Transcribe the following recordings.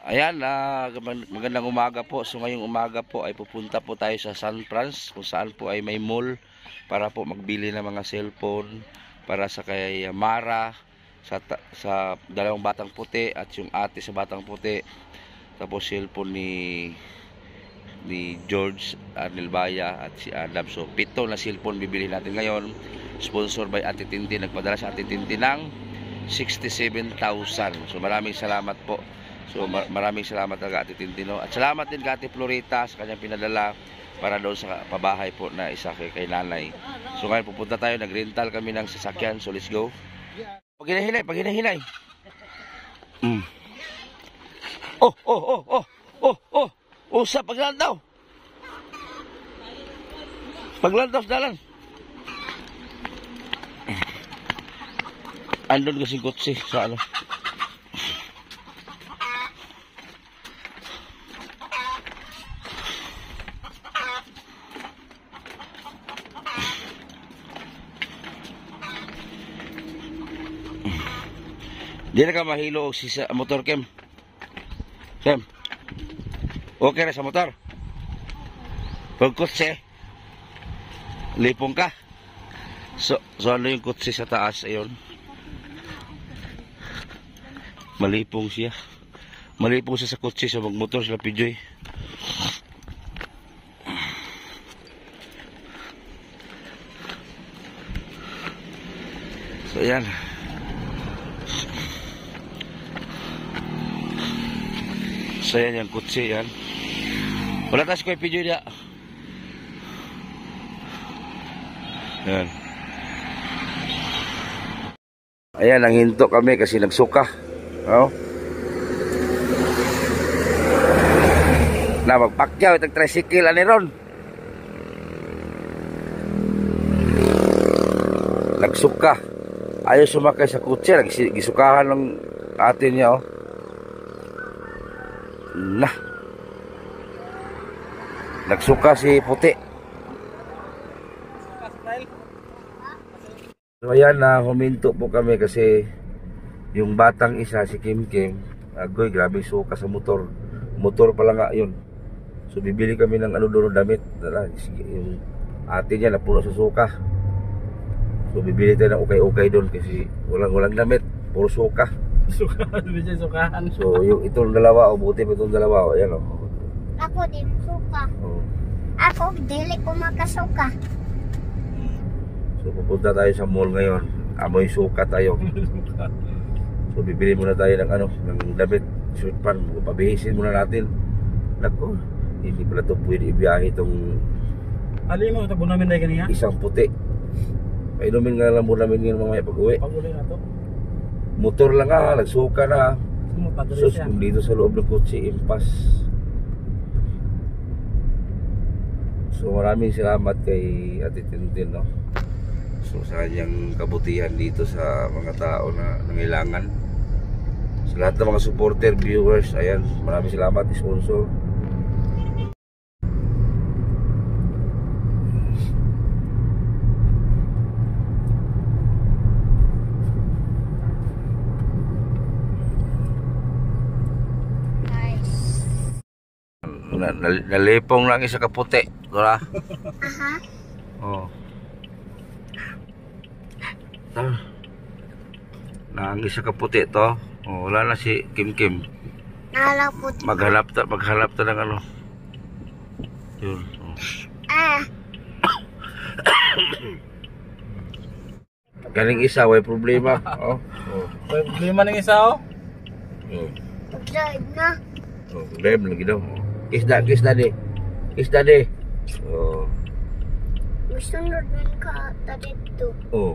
Ayan, magandang umaga po. So ngayong umaga po ay pupunta po tayo sa San Franz, kung saan po ay may mall para po magbili ng mga cellphone para sa kay Mara, sa dalawang batang puti at yung ate sa batang puti. Tapos cellphone ni George Arnelbaya at si Adam. So 7 na cellphone bibili natin ngayon. Sponsor by Ate Tintin. Nagpadala sa Ate Tintin ng 67,000. So maraming salamat po. So maraming salamat talaga Ate Tintino. At salamat din kay Ate Florita sa kanyang pinadala para doon sa pabahay po na isa kay nanay. So ngayon pupunta tayo, nag-rental kami ng sasakyan. So let's go. Pag hinahinay. Usap, paglandaw. Paglandaw sa dalan. Andun kasing kotse sa ano. Di na ka mahilo si sa motor, Kem. Kem. Okay na sa motor. Pag kotse, lipong ka. So ano yung kotse sa taas? Ayun. Malipong siya. Malipong siya sa kotse. So magmotor sila Pijoy. So ayan. So yan yung kutsi yan. Wala tayo si Kuya Pijoy dia. Yan. Ayan, nanghinto kami kasi nagsuka. Oh. Na magpakyaw itong tricycle ani ron. Nagsuka. Ayaw sumakay sa kutsi. Nagisukahan ng atin niya oh. Nah, nagsuka si puti. So ayan na huminto po kami kasi yung batang isa si Kim agoy grabe suka sa motor. Motor pala nga yun. So bibili kami ng ano doon damit. Yung ate niya napuno sa suka. So bibili tayo ng ukay-ukay doon kasi walang damit, puro suka. Sukahan. So yung itong dalawa o buti pa itong dalawa o yan o. Ako di suka. Ako dili ko makasuka. So pupunta tayo sa mall ngayon. Amoy suka tayo. So bibili muna tayo ng ano, ng damit, short pan, pabihisin muna natin. Nako, hindi pala ito pwede ibiyahe itong alin mo, tabo namin na ganyan? Isang puti. Painumin nga lang muna namin ngayon mamaya pag-uwi. Pag-uwi na to? Motor lang nga, nagsuka na. Sus, kung dito sa loob ng kotse, impas. So maraming salamat kay Ate Tintin, no? So sa kanyang kabutihan dito sa mga tao na nangailangan. Sa lahat ng mga supporter, viewers, ayan, maraming salamat, sponsor. Nalipong lang isa kaputi, diba? Aha. Oh. Nang isa kaputi to. Oh, wala na si Kim. Nalapot. Maghalap ta ng ano. Yun. Oh. Galing isa, may problema. Oh. May problema ng isa oh. Pag-drive na. Oh, drive lagi daw. Isda di. Oh. Gusunod nun ka dito. Oh.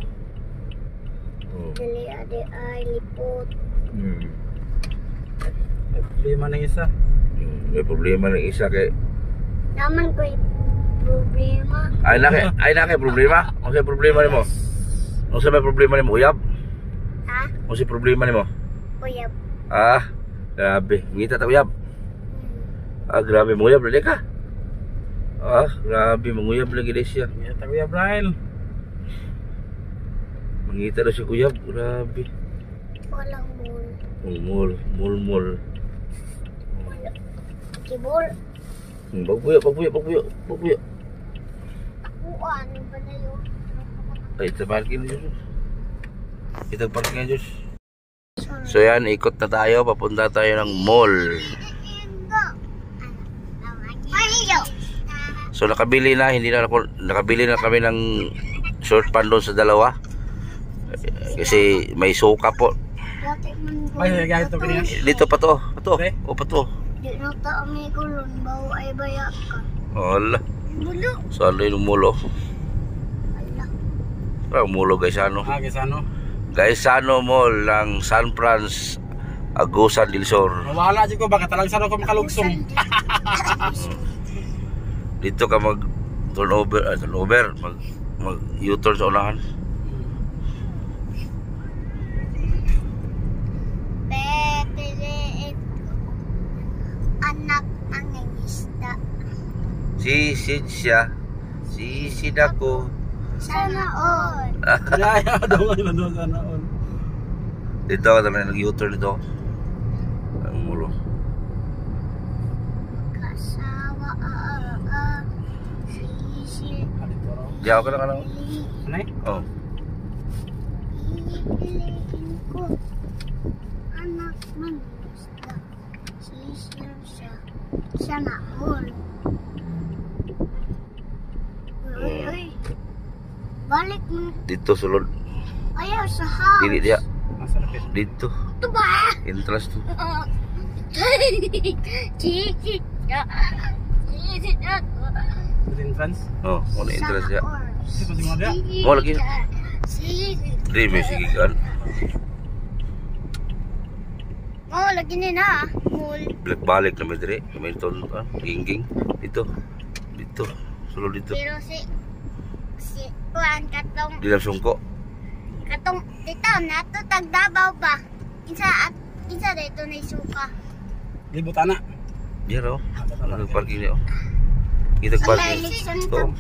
Dali ade ay lipot. May problema ng isa. May problema ng isa kay. Naman ko yung problema. Ay na kay problema. Ano sa problema nimo? Ano sa may problema nimo, uyab? Ha? Ano sa problema nimo? Uyab. Ah, grabe. Ngita ta uyab. Ah, grabe, muyab lagi ka. Ah, grabe, manguyab lagi din siya. Ngita Kuya Brian. Mangita na siya kuya, grabe. Walang mall. Mall. Kibol. Pagpuyo. Uan, ba na yun? Ay, ito parking na Diyos. Ito parking na Diyos. So yan, ikot na tayo. Papunta tayo ng mall. So nakabili na, nakabili na kami ng short pan doon sa dalawa. Kasi may suka po. Ay, gaya ito kaniya. Dito pa to. Okay. O pa to. Di na ta may gulon, bawo ay bayak ka. Wala. Bulo. Saan rin umulo? Ala. Umulo Gaisano. Gaisano. Gaisano Mall ng San Franz, Agusan del Sur. Wala dyan ko, baka talang sana ko makalugsong. Dito ka mag turnover, mag U-turn sa unahan. Anak ng isda. Sisid siya. Sisid ako. Sana all. Kaya daw nga doon sana all. Dito ka talaga nag-U-turn dito. Ang mulo. Kasawa sisi. Diyaw ka na ka lang. Ano eh? Oh. Pipiliin ko. Anak ng isda. Sisi siya. Sana all. Uy. Balik mo. Dito sulod. Ayaw sa house. Dili dia. Nasa lapit. Dito. Ito ba? Entrance to. Sisi siya. Sisi ako. In France. Oh, muna entrance dia. Ito si mga dia. Oh, lagi. Sisi. Dili may sigikan. Oh, lagi ni na. Mul. Balik na may dire. May ton gingging. Dito. Dito. Sulod dito. Pero si Kuan katong Di lang sungko. dito nato tagdabaw ba? Insa dito na isuka. Libot ana. Diyan raw. Ano parking niya? Kita Sa parking. election To.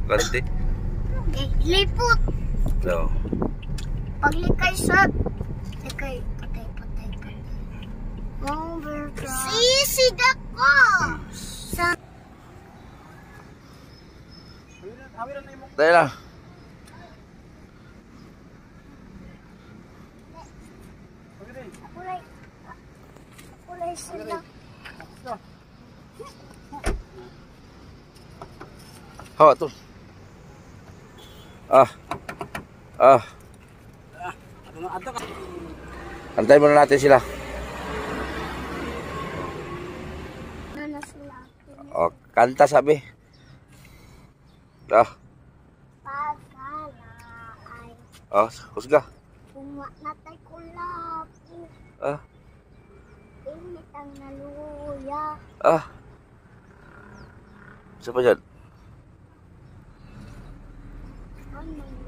Kante. lipot. No. Paglikay sa likay patay. Overdrive. Sisid ako. Sa Tayo lang. kulay sila. Hawa to. Antayin muna natin sila. Nanasulaki. O, kanta sabi. Pagkalay. Husga. Kung natay kulapo. Init ang naluya. Isa pa dyan.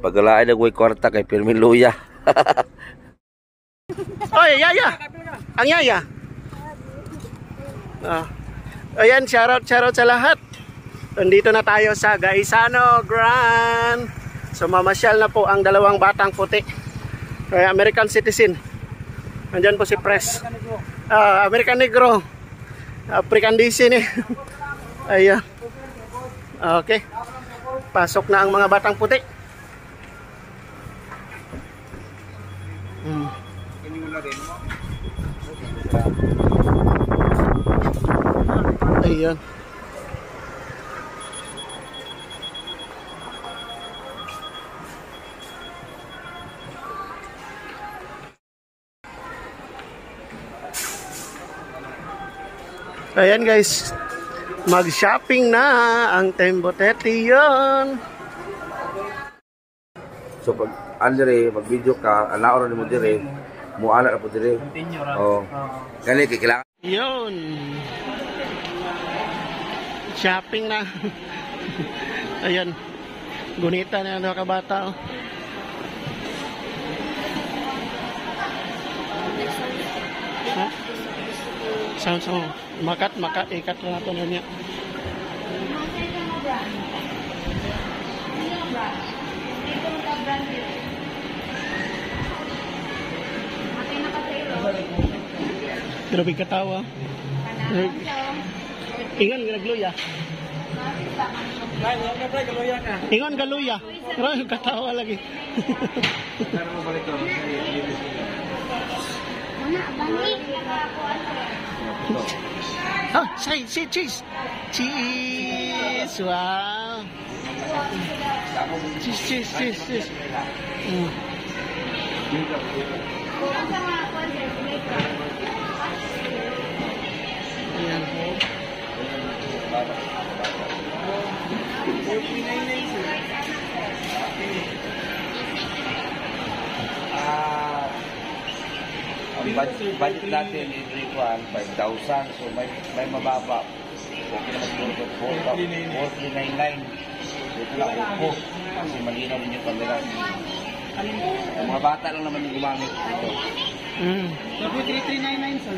Pagkalain na huwag kwarta kay Firmin Luya. Oy, yaya. Ang yaya. Ayan, shoutout sa lahat. Nandito na tayo sa Gaisano Grand. So mamasyal na po ang dalawang batang puti. American citizen. Nandyan po si Pres. American Negro. African DC ni. Ayan. Okay. Pasok na ang mga batang puti. Ayan. Ayan guys, mag-shopping na ang Temboteti yun. So pag andre mag-video ka, anaon mo dire, muala ka po dire. Continue ra. Oh. Kani kailangan Yun. Shopping na. Ayan. Gunita na yung kabata. Oh. Ha? Sound. Makat, ikat na nato na niya. Grabe katawa. Ingon nagluya. Ingon galuya. Pero katawa lagi. Mana balik. Oh, say cheese. Cheese. Wow. Cheese. Ayan. Ang budget natin every one 5,000, so may mababa. Okay naman siguro 4,399. Ito lang upo kasi malinaw din yung camera. Ang mga bata lang naman yung gumamit ito. 3399 sir.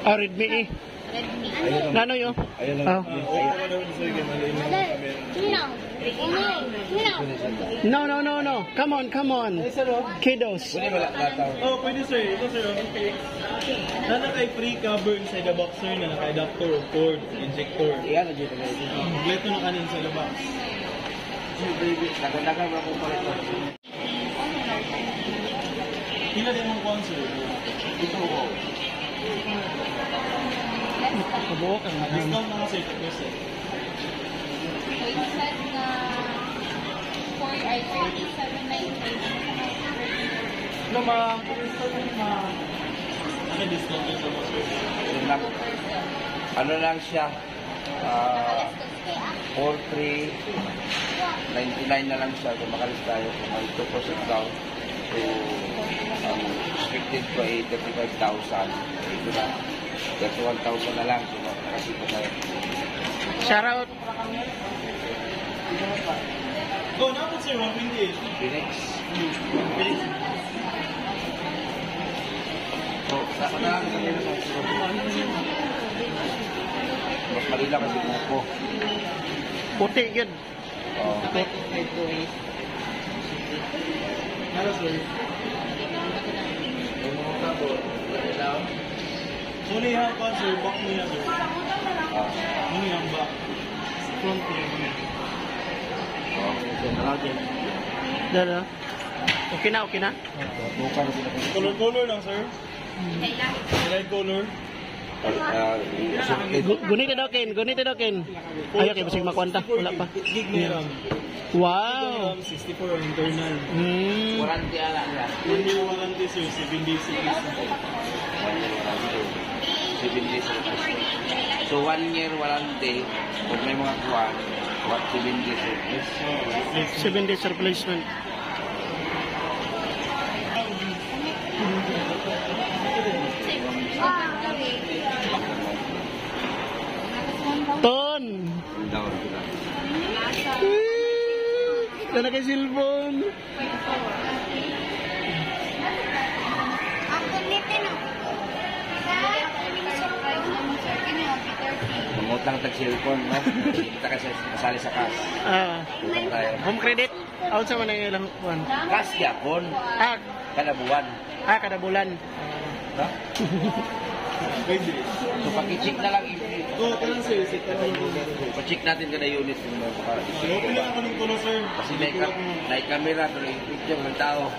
Oh, Redmi eh. Nano yun? Ayun Oh. No. Come on. Kiddos. Pwede wala tataw. Oh, pwede sir. Ito sir. Na nakay free cover inside the box sir na nakay adapter o cord, injector. Iyan na dito guys. Kompleto na kanin sa labas. Naganagan mo ako pala ito. Pila din mong kuwan sir? Ito ko. Kabuo ka nga. Discount naman sir. Ito sir. No ma'am. Ano discount ito mo sir? Ano lang siya? 4,399 na lang siya kung makalis tayo. Kung may 2% down. So, ang expected ko ay 35,000. Ito na. 31,000 na lang. So, makakasi po tayo. Shout out. Go na po sir. 128. Phoenix. So, saan na lang kami na mas malila kasi buko. Puti yun. Oh. Ano sir? Muna yung pa sir. Back mo yan sir. Muna yung back. Front mo yan. Dala. Okay na. Color lang sir. Light color. Gunit daw ken. Ayaw kayo basig makwanta. Wala pa. Gig na RAM. Wow. 64 ang internal. Warranty ala niya. 1 year warranty sir. 7 days service. 7 days service. So 1 year warranty, kung may mga kuwan, 7 days service. 7 days replacement. Ton! Dala kay cellphone. Ako nito no. Mangutang tag-cellphone, no? Kita kasi kasali sa cash. Utang tayo. Home credit. Out sa man ang ilang buwan. Cash yapon, kada buwan. Kada bulan. No? Pwede. So pag-check na lang, Oo, parang sir. pa-check natin kada unit kung Okay lang ako ng color sir. kasi may camera, pero yung picture ng tao. No?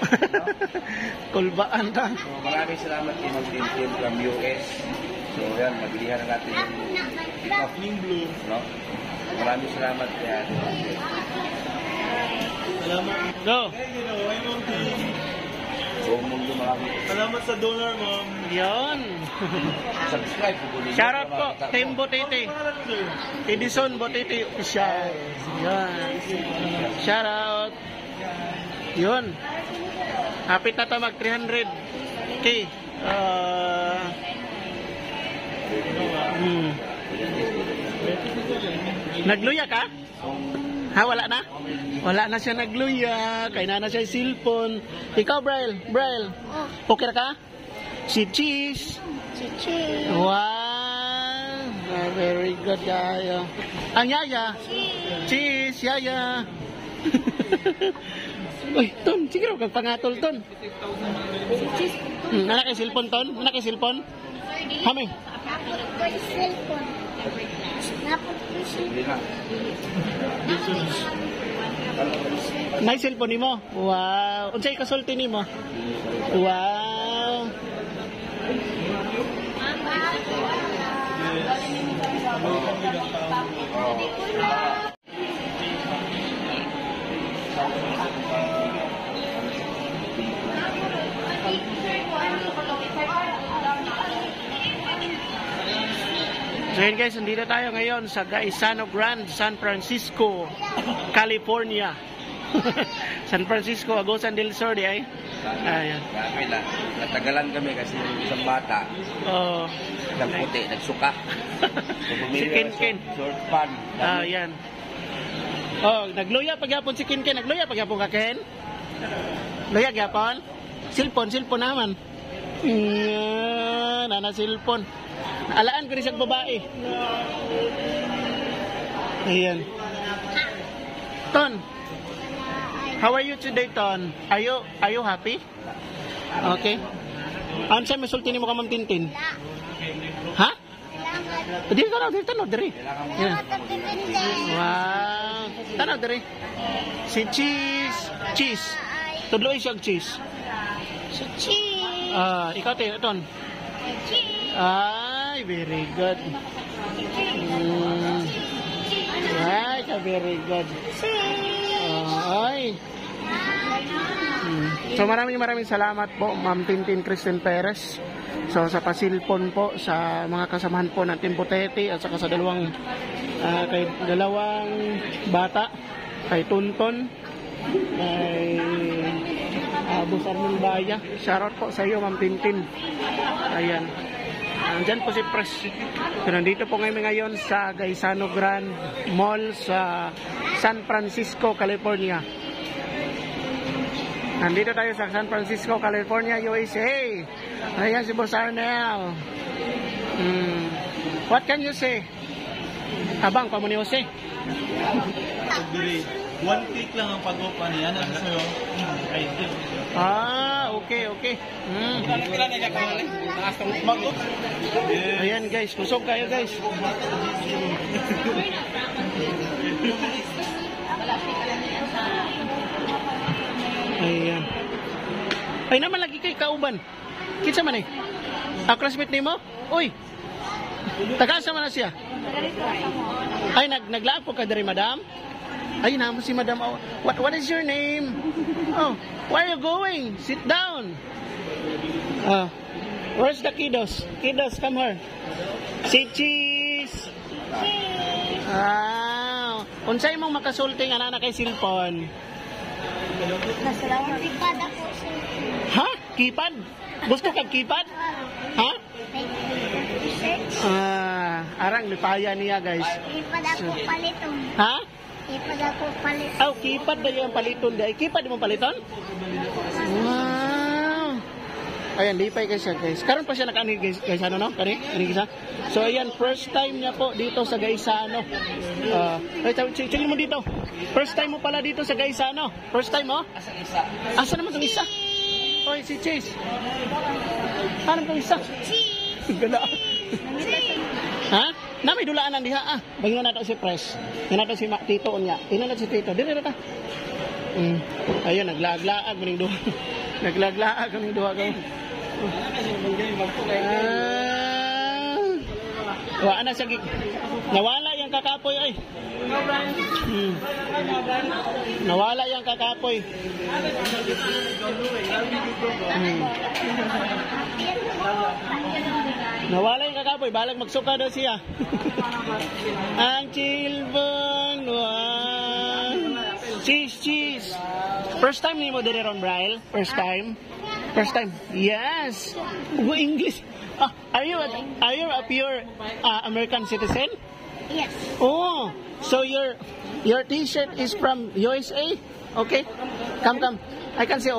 Kulbaan ta. So, maraming salamat kay Ma'am Tintin from US. So, yan, mabilihan na natin yung pick-up, Ning blue. no? Maraming salamat kaya. Salamat. Go. Thank you, no. Ay, ma'am. Buong mundo maraming Salamat sa donor, ma'am. Yon. subscribe po po. Shoutout po. Team Botete. Pangalan, sir. Edison Botete official. Yan. Shoutout. Yun. Hapit na ito mag 300k. Nagluya ka? Ha, wala na? Wala na siya nagluya. Kaya na siya yung cellphone. Ikaw, Braille. Okay na ka? Si Cheese. Chichi. Wow. Very good, Yaya. Ang Yaya. Cheese, Yaya. Uy, Ton, sige raw, kag pangatol, Ton. Anak kay cellphone, Ton? Anak kay cellphone? Hami. napot ko yung cellphone. Napot ko yung cellphone. Nay cellphone nimo. Wow. Unsay kasulti nimo? Wow. So yun guys, nandito tayo ngayon sa Gaisano Grande, San Francisco, California. San Francisco, Agusan del Sur, di ay? Ayan. Grabe na. Natagalan kami kasi yung isang bata, Oh. nagputi, nagsuka. So, Si Ken. Short pan. Ayan. Oh, nagluya pagyapon si Ken. Nagluya pagyapon ka, Ken? Luya gyapon? Cellphone naman. Nana cellphone. Alaan ko rin siyang babae. Ayan. Ton, how are you today, Ton? Are you happy? Okay. Ano sa'yo masulti ni mo ka, Ma'am Tintin? Ha? Salamat. Dito na, diri. Salamat at depende. Wow. Tanaw, diri. Si Cheese. Tudloy siya og cheese. Si Cheese. Ikaw, Ton. Cheese. Ay, very good. Ay, very good. Ay. So maraming salamat po Ma'am Tintin Kristen Perez. So sa pasilpon po sa mga kasamahan po ng Team Puteti at saka sa dalawang bata, kay Tunton, kay Boss Arnel Baya. Shoutout po sa iyo Ma'am Tintin. Ayan. Andyan po si Pres. So, nandito po ngayon sa Gaisano Grande Mall sa San Francisco, California. Nandito tayo sa San Francisco, California, USA. Ayan si Boss Arnel. What can you say? Abang, pamuni Jose. One click lang ang pag-open niya. Ano sa'yo? Okay. Ayan guys, kusog kayo guys. Ayan. Ay naman lagi kay kauban. Kitsa man eh. Classmate nimo? Uy. Taga sa man na siya? Ay naglaag po ka diri, madam? Ay namo si madam. What is your name? Oh, where are you going? Sit down. Where's the kiddos? Kiddos, come here. Si Cheese. Unsay mong makasulti nga na kay cellphone? Nasalamat kipad ako sa Ha? Kipad? Gusto kag kipad? Ha? Arang lipaya niya guys. Kipad ako paliton. Ha? Kipad ako paliton. Oh, kipad na yung paliton. Kipad mo paliton? Wow. Ayan, lipay kayo siya guys. Karon pa siya nakaani guys, ano no? Kani isa. So ayan, first time niya po dito sa Gaisano. Check mo dito. First time mo pala dito sa Gaisano. First time mo? Asa naman tong isa? Oy, si Chase. Ano tong isa? Gala. Ha? Na may dulaan diha Bagyo na to si Pres. Yan na to si Tito niya. Ina na si Tito. Dili na ta. Ayun, naglaag-laag maning duha. Naglaag-laag maning duha kayo. Wala na siya. Nawala yung kakapoy ay. Nawala yung kakapoy. Nawala yung kakapoy. Balag magsuka daw siya. Ang chilbong. Wow. Cheese. First time ni mo dire ron, Braille? First time? Yes. English. Are you a pure American citizen? Yes. Oh, so your T-shirt is from USA? Okay. Come. I can say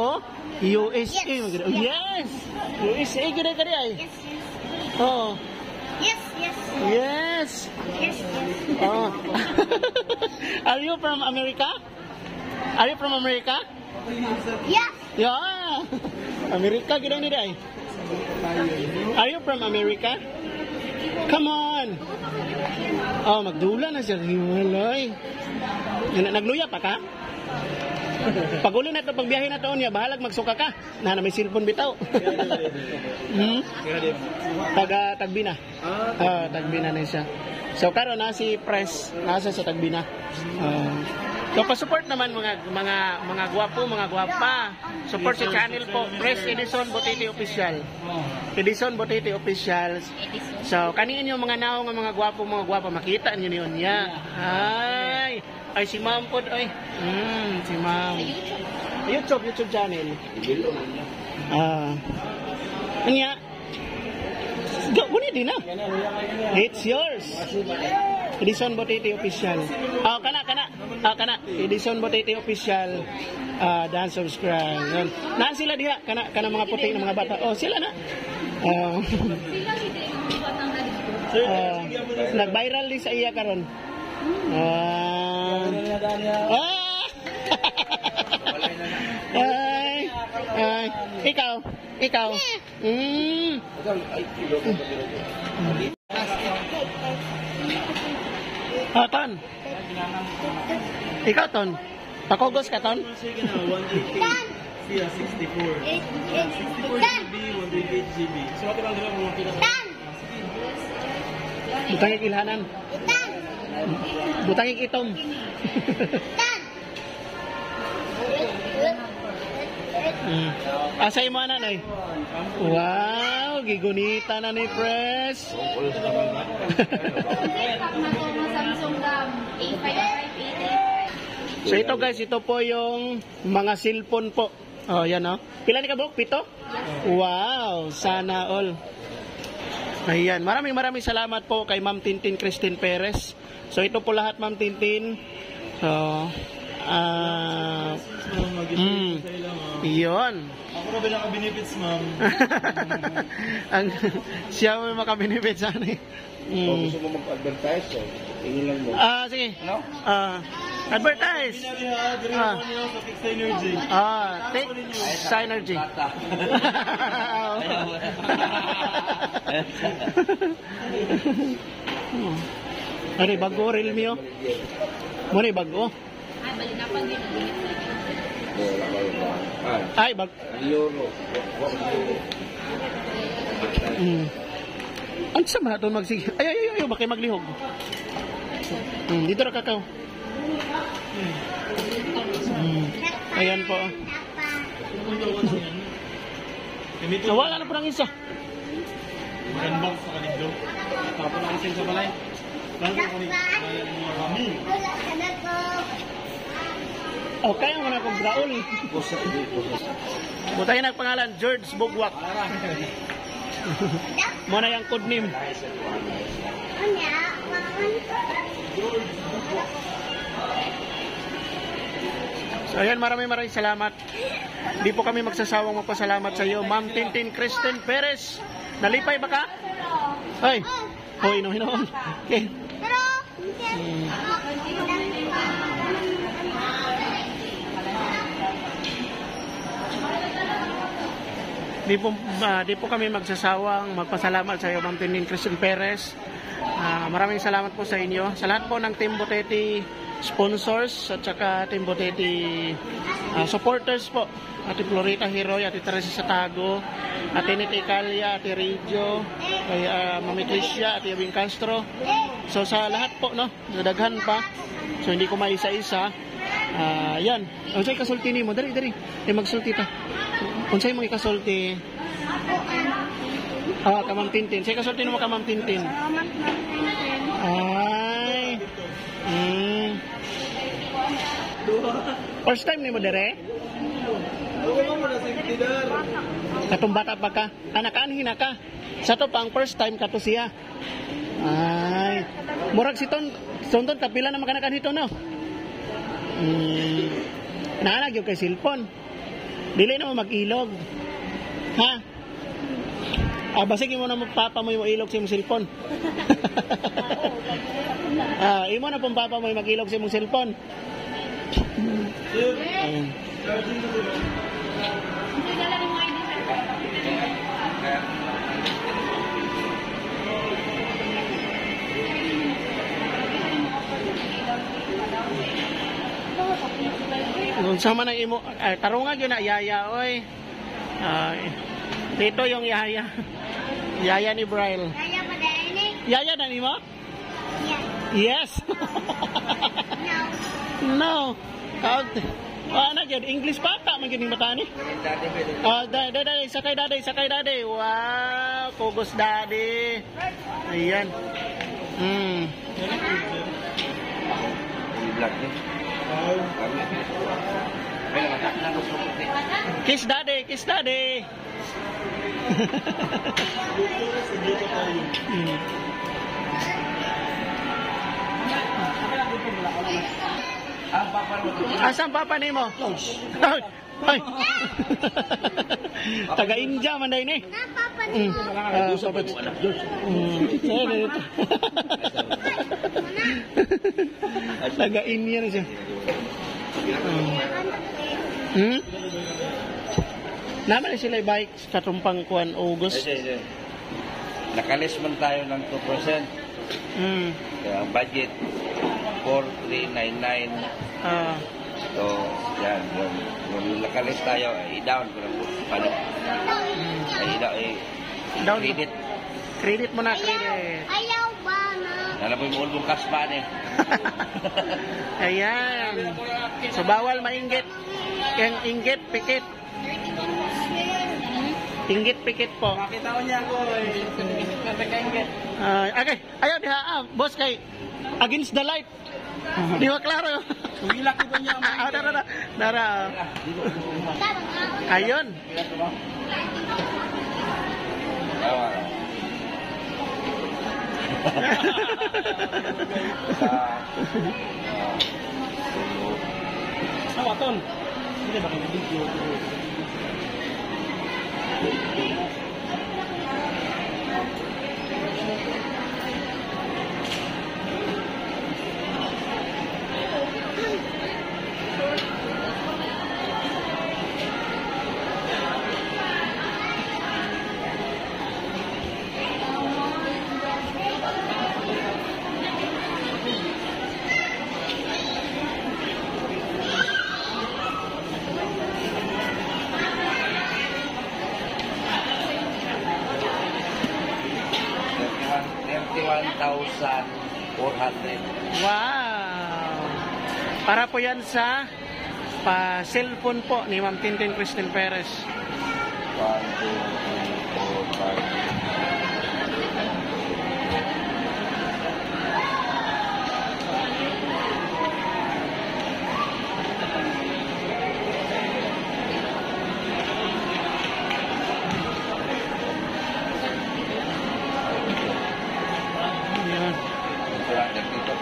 USA. Yes. USA gede ay. Yes. Oh. Yes. Oh. Are you from America? Yes. Yeah. America gede ni ay. Are you from America? Come on! Oh, magdula na siya. Himalay. Nagluya pa ka? Pag-uli na ito, pagbiyahe na ito niya, bahalag magsuka ka. Na may cellphone bitaw. Tagbina. Tagbina na siya. So karon na si Press, nasa sa Tagbina. So pa-support naman mga gwapo, mga gwapa. Support sa channel po, Press Edison Botete Official. Edison Botete Official. So kanin yung mga naong mga gwapo, makita niyo yun niya. Ay si Ma'am po, si Ma'am. YouTube channel. Kanya. Gawin din na. It's yours. Edison Botete Official. Kana. Edison Botete Official. Dan subscribe. Naan sila diha? Kana mga puti ng mga bata. Oh, sila na. Nag-viral din sa iya karon. Ikaw. Ton. Ikaw, Ton. Pakugos ka, Ton? Sige na, 180. Siya, 64. 64 GB, 128 GB. So, ito lang din mga pinaka. Butangig ilhanan. Butangig itom. Asay mo na, Noy? Wow, gigunita na ni Press. So ito guys, ito po yung mga cellphone po. Oh, yan oh. Pila ni ka Bok? 7? Wow, sana all. Ayan, maraming salamat po kay Ma'am Tintin Christine Perez. So ito po lahat, Ma'am Tintin. So, iyon. Ako na ba naka-benefits, ma'am? Siya mo maka-benefits sana eh. Gusto mo mag-advertise, so tingin lang mo. Sige. Advertise. Dire mo niyo sa Fix Energy. Fix Energy. Ano bago reel mo? Muna bago. Ay, bag. Ang sama na ito magsige. Ay, bakit maglihog? Dito na kakao. Ayan po. Nawala na po ng isa. Unbox sa kanito. Tapos na isa sa balay. Bago ko ni kami. Okay, ang mga kong braol. Butahin ang pangalan, George Bugwak. Muna yung code name. So ayan, maraming salamat. Di po kami magsasawang magpasalamat sa iyo, Ma'am Tintin Christine Perez. Nalipay ba ka? Ay, hinom. Okay. Di po kami magsasawang magpasalamat sa iyo, Ma'am Tintin Christine Perez. Maraming salamat po sa inyo. Sa lahat po ng Team Botete sponsors at saka Team Botete supporters po. Ate Florita Heroy, Ate Teresa Satago, Ate Nete Calia, Ate Rijo, Mami Tricia, Ate Yabing Castro. So sa lahat po, no, nadaghan pa. So hindi ko maisa-isa. Yan. Unsay kasulti nimo? Dali. Magsulti ta. Unsay mo ikasulti? Kamam Tintin. Say kasulti mo Kamam Tintin. Ay. First time nimo dere? Katong bata pa ka? Anak-anhin na ka? Sa to pang first time ka to siya. Ay. Murag si Tonton kapila na makanakan hito, no? Naanag yung kay cellphone. Dili na mo mag-ilog. Ha? Basig mo na papa mo yung ilog sa mong cellphone. Imo na pong papa mo yung mag-ilog sa mong cellphone. Unsa man ang imo tarungan yun na yaya oy. Dito yung yaya. Yaya ni Braille. Kaya pa dahil eh. Yaya na ni mo? Yeah. Yes. No. Ano gyud English bata man gyud ning bata ni? Daddy, sakay daddy. Wow, kugos daddy. Ayan. Black din. Kiss daddy. Asan papa nimo? Ay. Taga India man day ni. Taga India na siya. Naman sila bike sa tumpang kuan August. Nakalis man tayo ng 2%. Kaya ang budget 4,399. So, yan. Yung nakalis tayo, i-down ko lang pala. Down. Credit. Credit mo na, credit. Ayaw ba na? Nalaboy mo ulbong cash man eh. Ayan. So, bawal mainggit. Yung inggit, pikit. Inggit, pikit po. Makita ko niya ako eh. Nagka-inggit. Okay. Ayaw diha. Boss kay against the light. Di ba klaro? Humilak ko niya. Dara. Ayun. Aton. Hindi ba kayo video? Wow! Para po yan sa cellphone po ni Ma'am Tintin Cristel Perez. 1, 2, 3, 4, 5.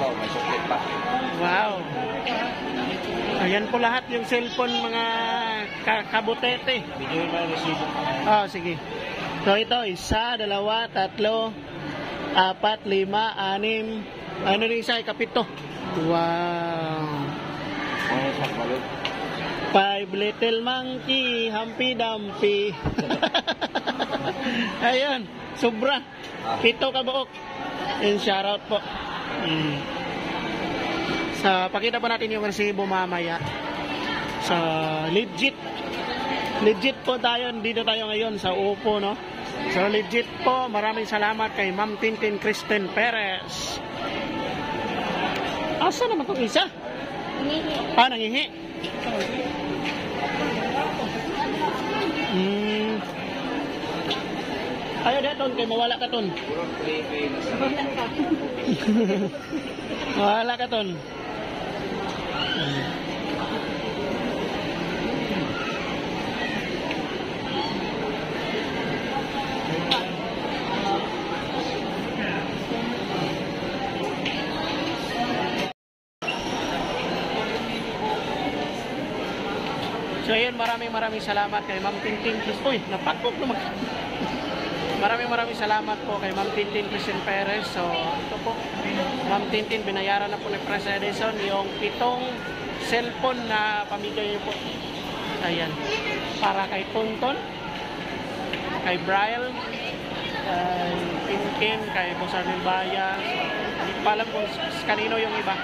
May suklit pa. Wow. Ayan po lahat yung cellphone mga kabutete. Video mo yung resibo. Sige. So ito, 1, 2, 3, 4, 5, 6. Ano rin isa? 7. Wow. 5 little monkey, Humpy Dumpy. Ayun, sobra. 7 kabuok. And shoutout po. Pakita po natin yung resibo mamaya. Legit po tayo. Dito tayo ngayon sa Upo, no? So legit po. Maraming salamat kay Ma'am Tintin Cristel Perez. Asa naman itong isa? Nangihi. Ayaw dito, kay mawala ka ton. Mawala ka ton. So ayun, maraming salamat kay Ma'am Tintin. Uy, napakok naman. Maraming salamat po kay Ma'am Tintin Cristel Perez. So ito po, Ma'am Tintin, binayaran na po ni Press Edison yung 7 cellphone na pamigay niyo po. Ayan, para kay Tonton, kay Braille, kay Kinkin, kay Boss Arnel Baya. Hindi pa alam kung kanino yung iba.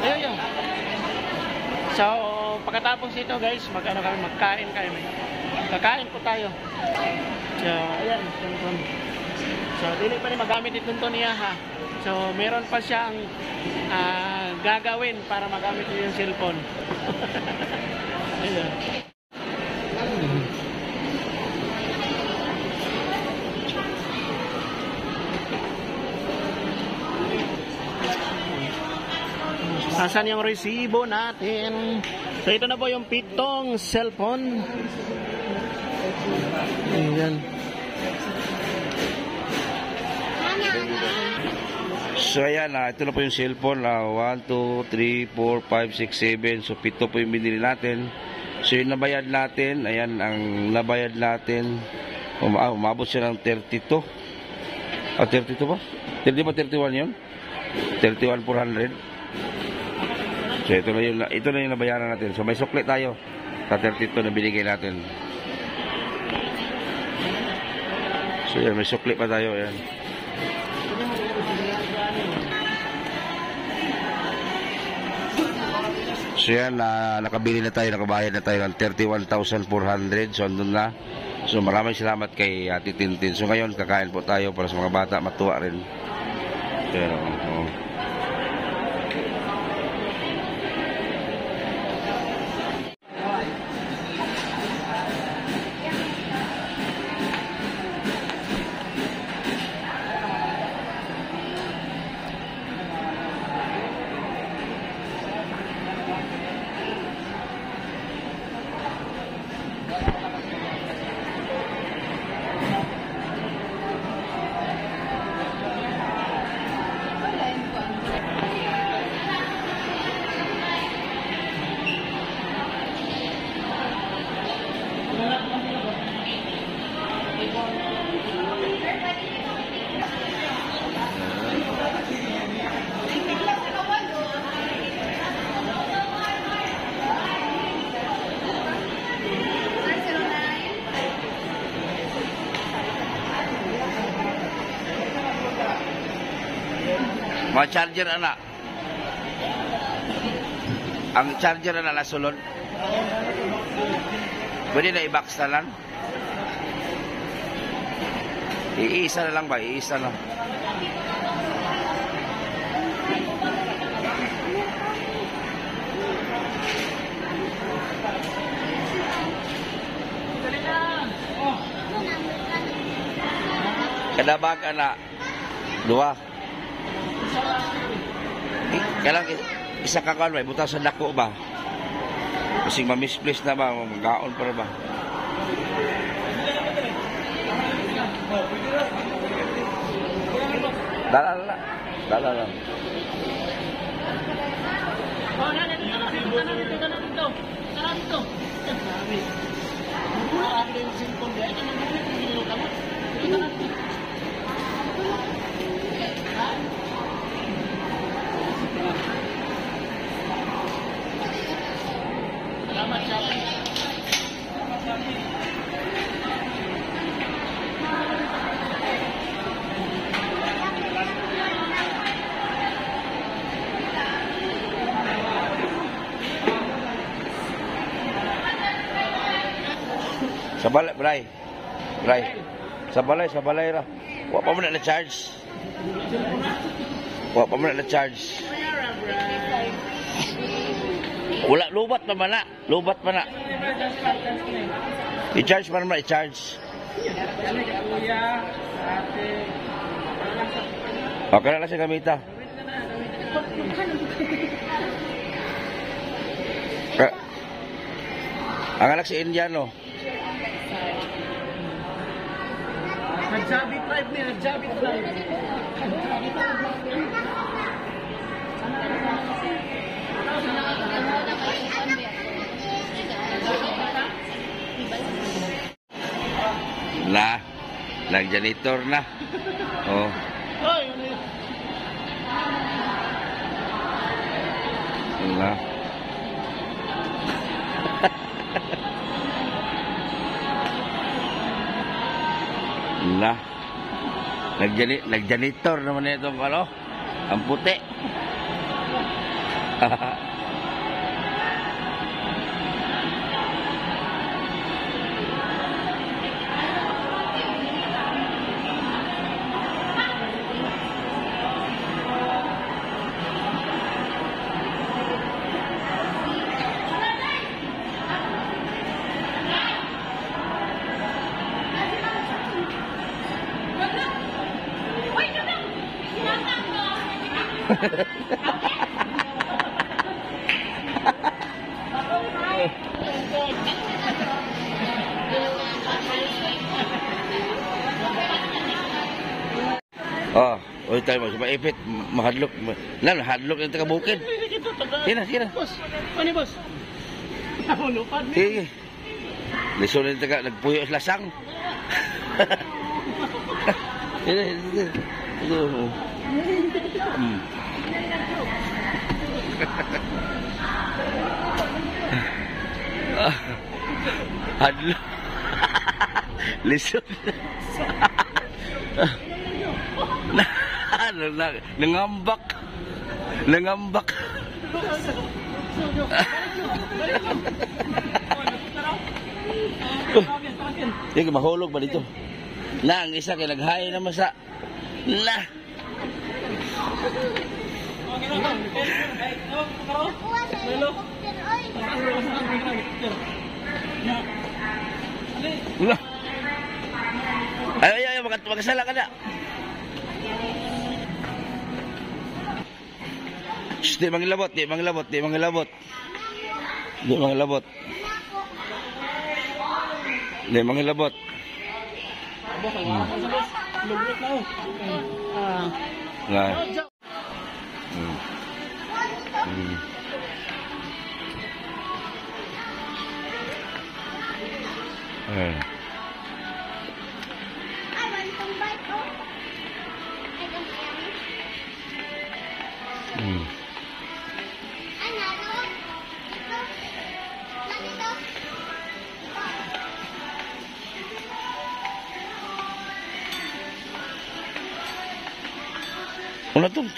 Ayun. So, pagkatapos ito guys, magkain kayo. Kakain po tayo. So, ayan. So, dili pa rin magamit ito niya ha. So, meron pa siyang gagawin para magamit niya yung cellphone. Ayan. Asan yung resibo natin? So ito na po yung 7 cellphone. Ayan. So ayan, ito na po yung cellphone. 1, 2, 3, 4, 5, 6, 7. So 7 po yung binili natin. So yung nabayad natin, ayan ang nabayad natin. Umabot siya ng 32. 32 ba? 30 ba 31 yun? 31,400. So ito na yung nabayaran natin. So may sukli tayo sa 32 na binigay natin. So yan, may sukli pa tayo. Yan. So yan, nakabili na tayo, nakabayad na tayo ng 31,400. So andun na. So maraming salamat kay Ate Tintin. So ngayon, kakain po tayo para sa mga bata, matuwa rin. Pero, mga charger anak. Ang charger na nasulod. Pwede na i-box na lang. Iisa na lang ba? Iisa na. Kada bag anak. 2. Kailang isa ka kan, may butas sa dako ba? Kasi ma-misplace na ba? Magaon para ba? Dala lang. Oh, dito. Sa balay, Bray. Sa balay ra. Wa pa mo na charge. Wala, lubat pa man na. I-charge pa naman, i-charge. Okay na lang siya gamita. Ang anak si Indiano. Nagjabit drive niya, nagjabit drive. Nag-janitor na. Oh. Na. Na. Nag-janitor naman itong ano, ang puti. Oh, oy tayo mo, maipit, mahadlok. Nan, hadlok yung taga bukid. Sina. Boss, ano boss? Lupad niya. Sige. Liso na yung taga, nagpuyo sa lasang. Sige. Hadlok. Liso. Nangambak. Sige, mahulog ba dito? Na, ang isa kay naghahay naman sa... Na! Na! Ay, magkasala ka na. Shh, di mangilabot. Nah. Una tuh.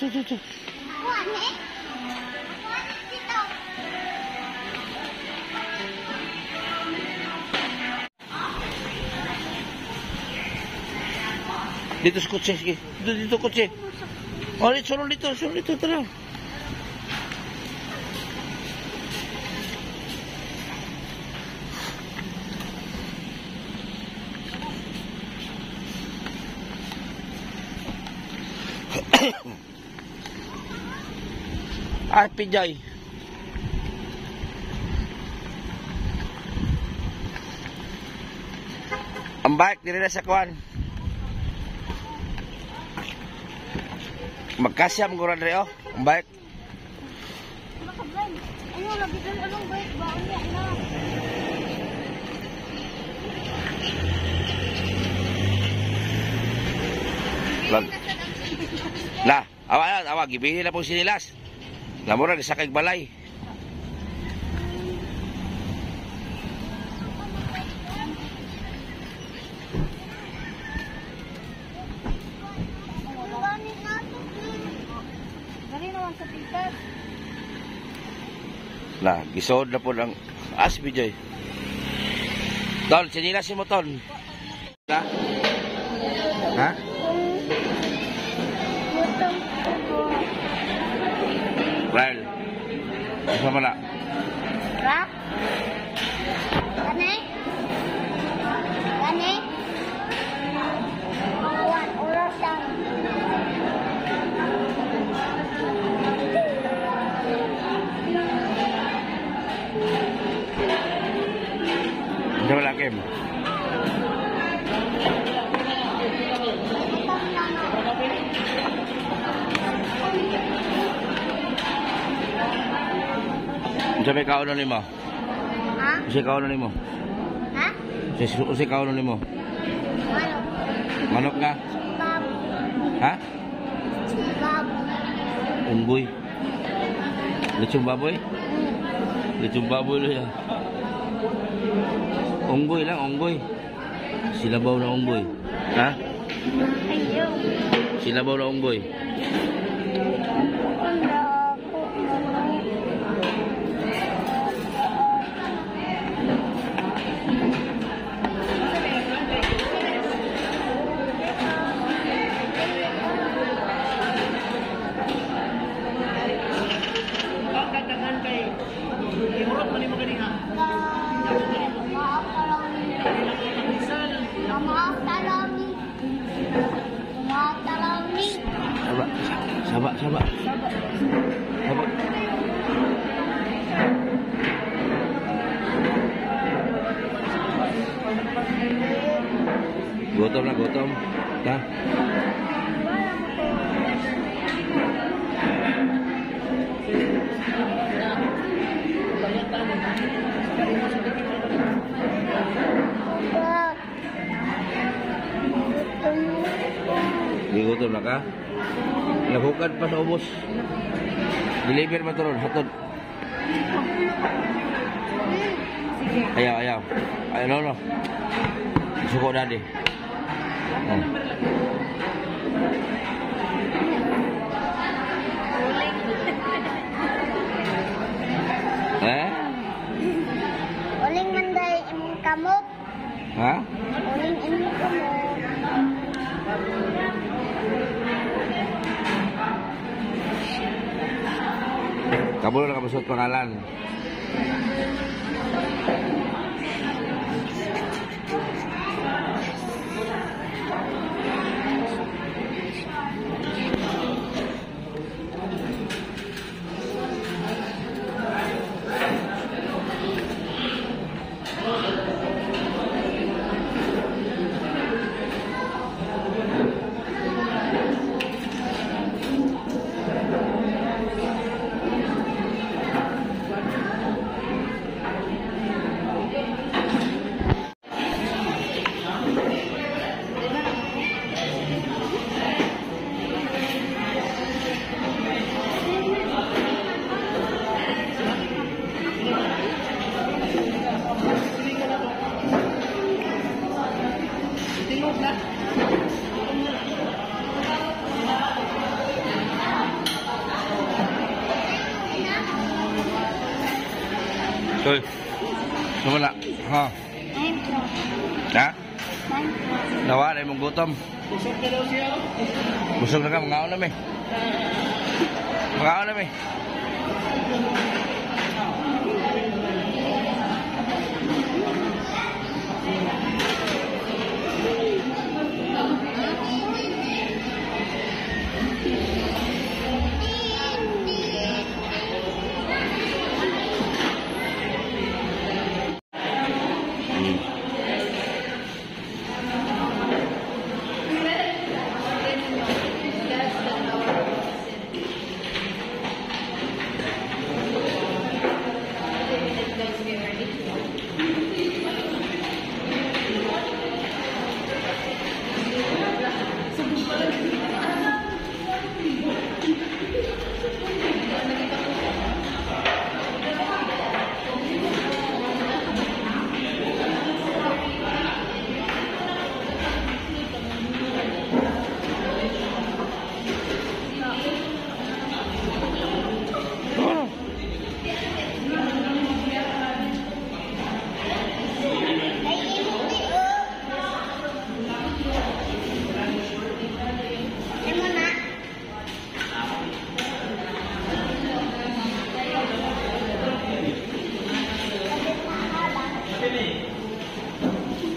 Dito sa kotse, sige. Dito kotse. Oh, sunod dito, tara. Ay, Pijay. Ang bike, dili na sa kuwan. Magkasya ang gura dre, oh. Ang bike. Ano, labigan anong bike ba? Unya na. La, awa, gibili na po sinilas. Lamura, sa kag balay. La, gisod na po ng asbi joy. Ton, sinilas mo ton. Ha? Ha? Ryle. Isa mo na. Ra? Gani? Awan, orasan. Isa mo na, Kim. Sabi kauno nimo. Ha? Usi kauno nimo. Ha? Usi kauno nimo. Manok. Manok ka? Babu. Ha? Babu. Unggoy. Lechong baboy? Lechong baboy lo yan. Unggoy lang, unggoy. Silabaw na unggoy. Ha? Ayaw. Silabaw na unggoy. Matarami. Saba. Saba, saba. Saba. Gutom na, gutom. Ha? Wag. Di gutom na ka? Naghukad pa sa ubos. Deliver mo ito ron, hatod. Ayaw, ayaw. Ayaw, no. Suko na di. Oh. Eh? Uling manday imong kamot. Ha? Uling imong kamot. Kabulo na kabusot pangalan. Thôi, sumala na. Ha? Ha? Nawa, dahil mong gutom. Busog na ka, mga na may. Mga na may.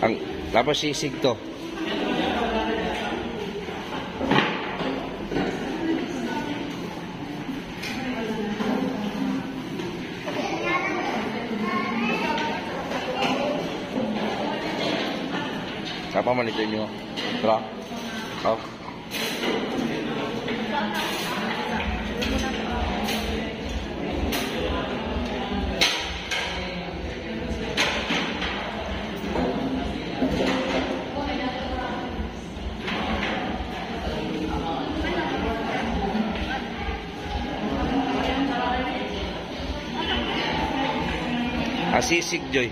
Ang tapos sisig to. Apa man ito nyo? Tara. Oh. Asisig Joy.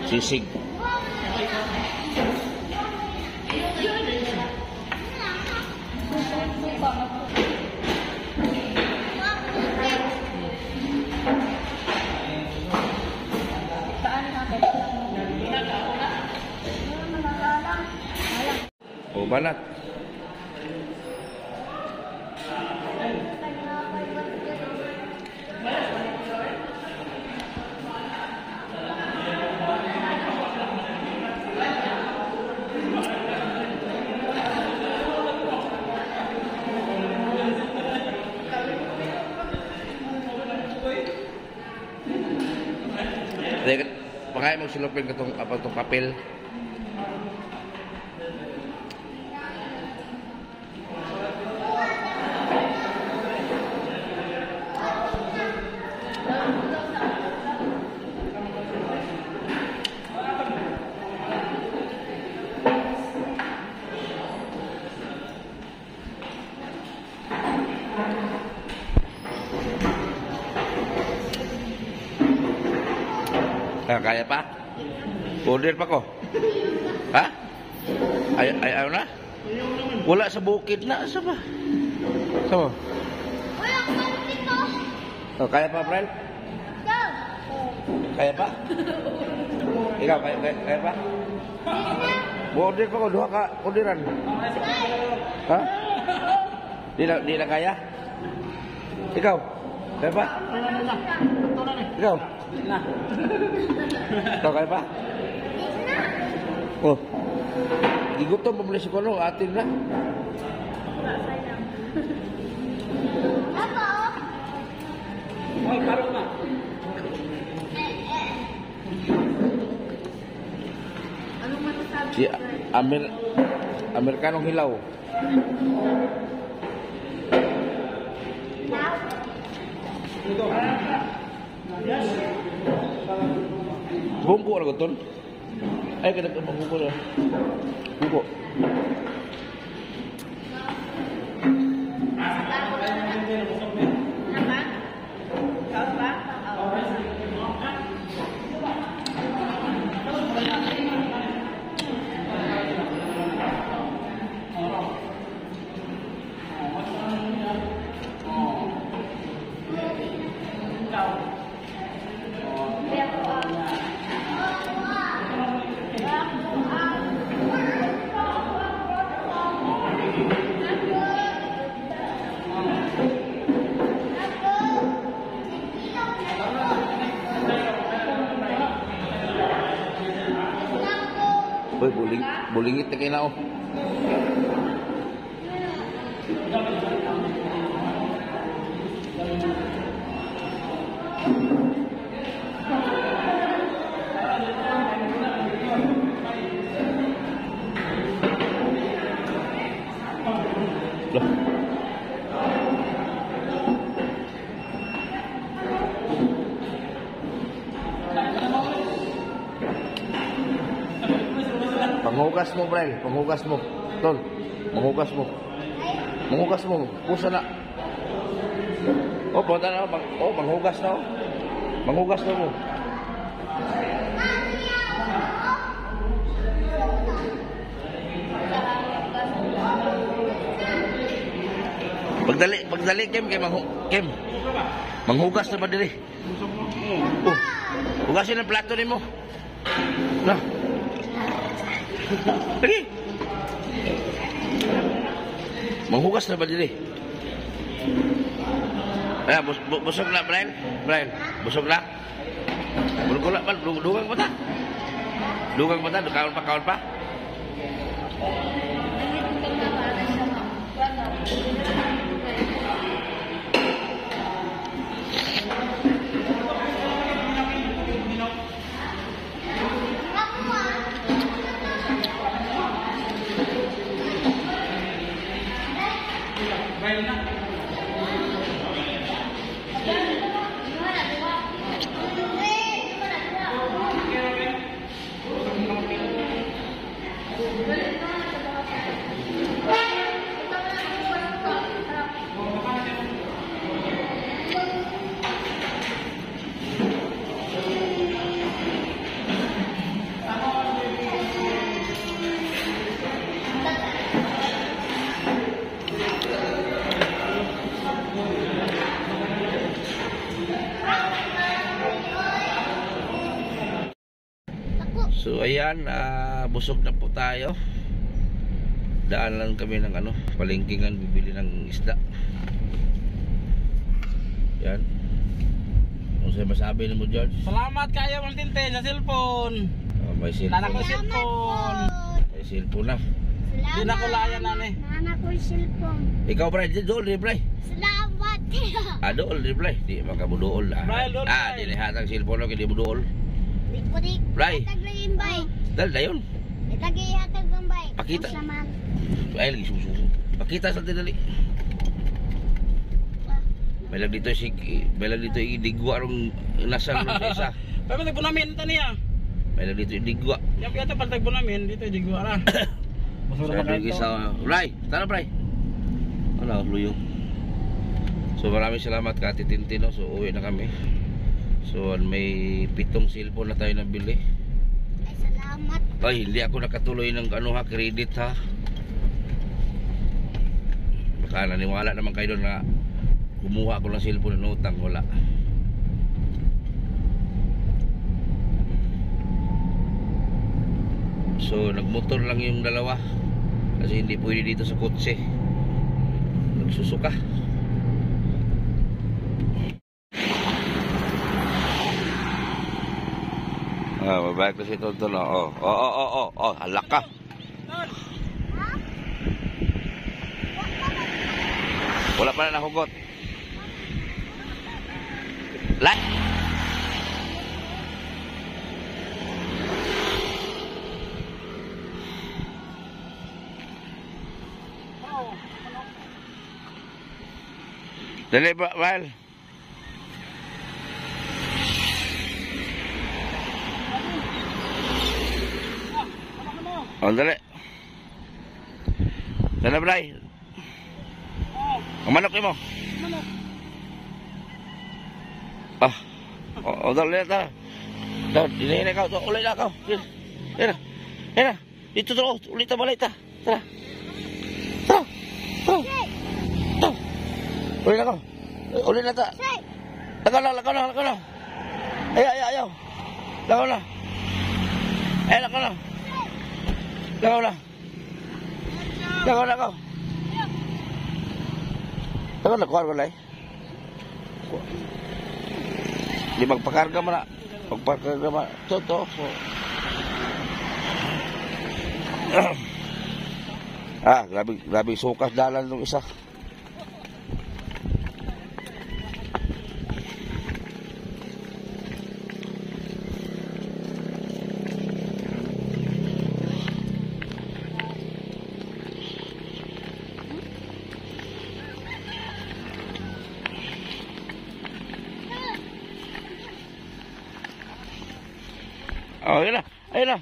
Sisig. O banat. Pangay mo silupin ka itong papel. Kaya pa? Order pa ko? Ha? Ayaw na? Wala sa bukid na. Asa ba? Ito. Wala akong dito. Oh, kaya pa, Brian? Go. Kaya pa? Ikaw, kaya pa? Order pa ko. Duha ka orderan. Ha? Di na kaya? Ikaw? Kaya pa? Ikaw? Ikaw kaya pa? Oh. Gigutom pabili si Kono, atin na. Ako. Ay, parang na. Anong masasabi? Si Amerikanong hilaw. Bungko na guton. Ay, kada bungko na. Bungko. Uy, bulingit na kayo na ako. Loh. Panghugas mo, Brian. Panghugas mo. Tol, panghugas mo. Panghugas mo. Pusa na. Oh, punta na. Panghugas na. Panghugas na mo. Pagdali, Kem. Kem. Manghugas na ba dili? Oh, hugasin ang plato ni mo. Na. Lagi. Manghugas na ba dili? Ay, busog na, Brian. Brian, busog na. Bulgula pa, dugang pa ta. Dugang pa ta, kaon pa. So ayan, busog na po tayo. Daan lang kami ng palengkingan bibili ng isda. Yan. Kung sa'yo masabi mo, George. Salamat kayo, Maltinte, sa cellphone. May cellphone. Nana ko cellphone. May cellphone na. Di na ko layan, nane. Nana ko cellphone. Ikaw, Bray, dool, reply. Salamat. Dool, reply. Di makabudool. Bray, dool, Bray. Di nihatang cellphone, hindi mo dool. Pwede Bray. hatag bay. Dal dayon. Itagi hatag ng bay. Pakita. Saman. Ay lagi susu. Pakita sa tinali. Belag dito idigwa rong nasal ron sa isa. Pero tagpo namin ito niya. Belag dito idigwa. Yung kaya pag tagpo namin, dito digwa ra. So lagi sa Bray, tara Bray. Ano, luyo. So maraming salamat ka Ate Tintin, no? So uwi na kami. So may 7 cellphone na tayo nabili. Ay, salamat. Ay, hindi ako nakatuloy ng ano ha, credit ha. Baka naniwala naman kayo doon na kumuha ako ng cellphone ng utang, wala. So nagmotor lang yung dalawa kasi hindi pwede dito sa kotse. Nagsusuka. Mabalik na si Tonton. Halak ka. Wala pa na nahugot. Dali ba, Val? Dali. Dali, Bray. Ang manok mo. Dali na ta. Dili ka. Ulit na ka. Dili. Dito to. Ulit na balay ta. Tara. Ulit na ka. Ulit na ta. Lakaw na. Ayaw. Lakaw na. Lakaw na. Lakaw na, kuha ko lang. Di magpakarga mo na. Magpakarga mo na. Ito. Grabe sukas dalan ng isa. Ayun na.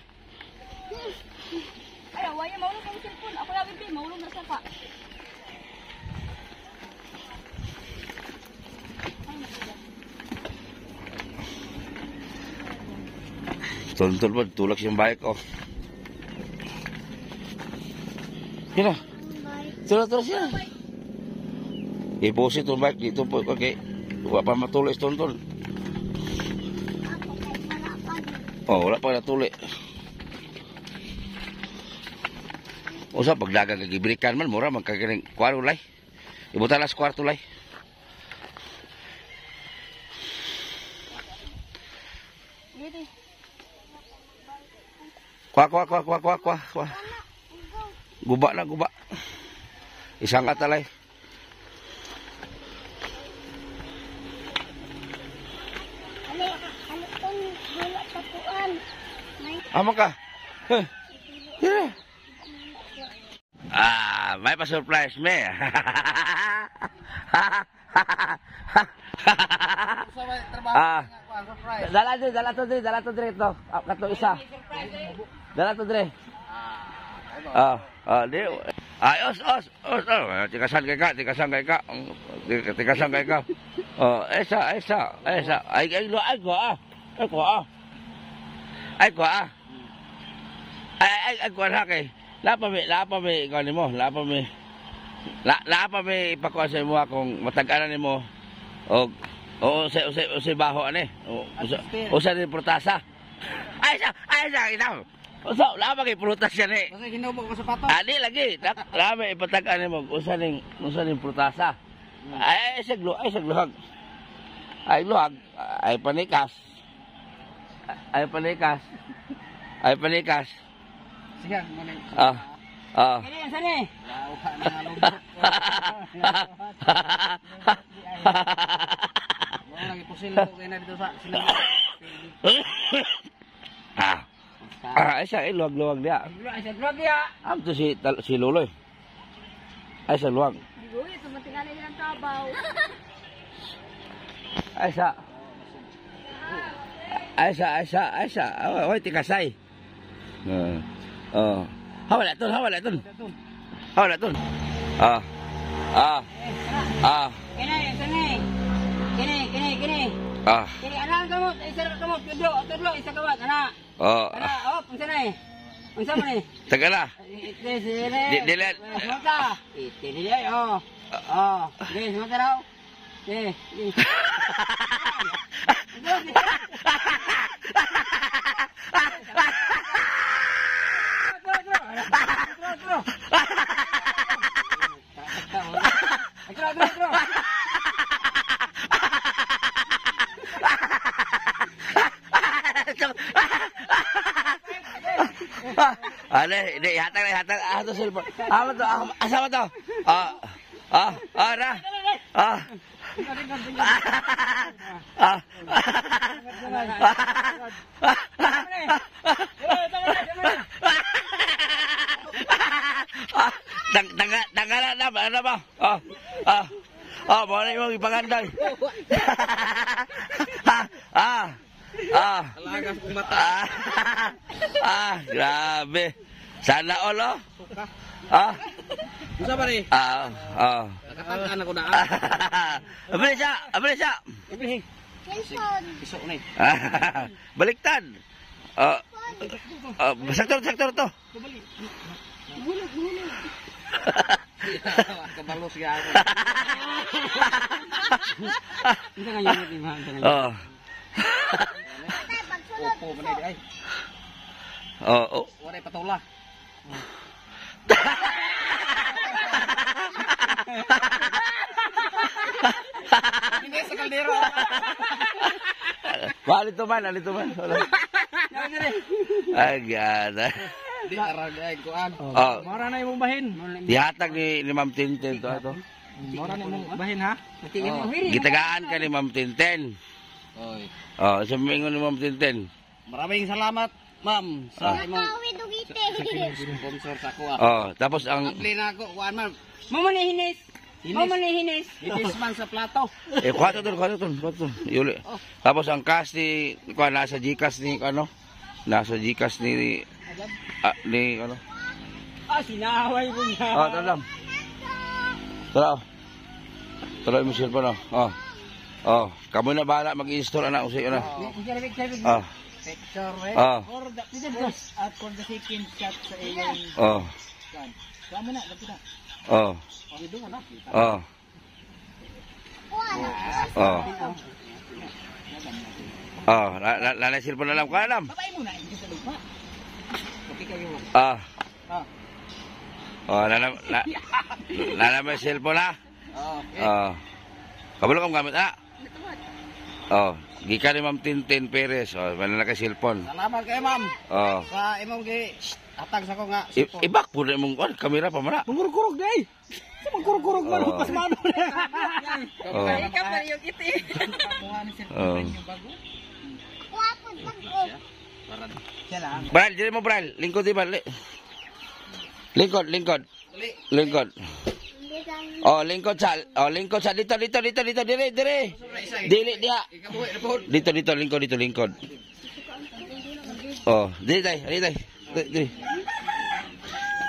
Ayaw, waya maulog ang cellphone. Ako lang bibili, maulog na sa pa. Tonton po, tulak siyang bike ko. Yun na. Tulak siya. Iposit yung bike dito po. Okay. Wala pa matuloy si Tonton. Wala pa natuloy. Usa pagdagang kagibrikan man mura magkagaling kwarto lay. Ibutan las kwarto lay. Kwa. Guba. Isang atalay. Amo ka. Yeah. May pa-surprise me. Dala to dire to. Kato isa. Dala to dire. Di. Os. Tikasan kay ka. Esa. Ay ko na kay. Lapa may ikaw nimo. Lapa may ipakuha sa imo akong matag-anan nimo. Sa baho ani. Usa din prutasa. Ay sa itaw. Usa lapa kay prutas yan eh. Kasi hinubog ko sapato. Ani lagi. Lapa ipatag-anan nimo usa din prutasa. Ay sagluhag. Ay luhag. Ay panikas. Sige, muna. Kaya yan, saan eh? Lagi pusil ko kayo na dito sa sila. Ay sa luwag-luwag dia. Ay sa drug ya. Am to si Luloy. Ay sa luwag. Uy, tumatingala nilang trabaho. Ay sa. Oy, tikasay. Hawala ton. Hawala ton. Kini. Kini anak kamu, isa kamu tudlo, isa kawat anak. Ana, oh, unsa na eh? Unsa man eh? Tagala. Dili. Mata. Dili oh. Dili mata raw. Dili. Hindi, hatag. Ito cellphone. Ano to? Asama to? Ra. Tanggalan na ba? Ano ba? Muna yung ipanganday. Alagas kong mata. Grabe. Sana all, oh. Unsa ba rin? Nakatagaan ako na. Abilis siya. Cellphone. Iso na eh. Baliktad. Sektor to. Kabalos ya ako. Unsa nga yun ni ma? Tay, pagsulod. Opo man ay. Wala patola. Hindi sa kaldero. Alito man. Wala. Ay, gana. Di aragay kuan. Mora na imong bahin. Dihatag ni Ma'am Tintin to. Mora na imong bahin ha. Matingin mo hiri. Gitagaan ka ni Ma'am Tintin. Oy. Sabi mo ni Ma'am Tintin. Maraming salamat, ma'am, sa imong Nakawi dugite. sponsor sa ako. Tapos ang Abli na ako, kuan ma'am. Mamanihinis. Itis man sa plato. kuha to. Yuli. Tapos ang cash ni kuha nasa GCash ni ano? Nasa GCash ni ano? Sinaway mo niya. Talam. Tara mo cellphone kamu na bahala mag-install anak usay na. Picture For the second shot sa iyong Kamo na, lapit na. Dito na. Lalay cellphone na lang. Kuha alam. Babay mo na, hindi sa lupa. Okay kayo. Lalay mo yung cellphone ha. Kabalo kang gamit ha. Gikan ni Ma'am Tintin Perez. Wala na ka cellphone. Salamat kayo, ma'am. Sa imong gi atag sa ko nga. Ibak po na mong kamera pa mana. Mangurog day. Sa mangurog man pas mano. Kaya ka pa yung iti. Wapod bago. Bral, dili mo Bral. Lingkod di Bral. Lingkod. Lingkod sa dito dire. Dili dia. Dito lingkod. Dili.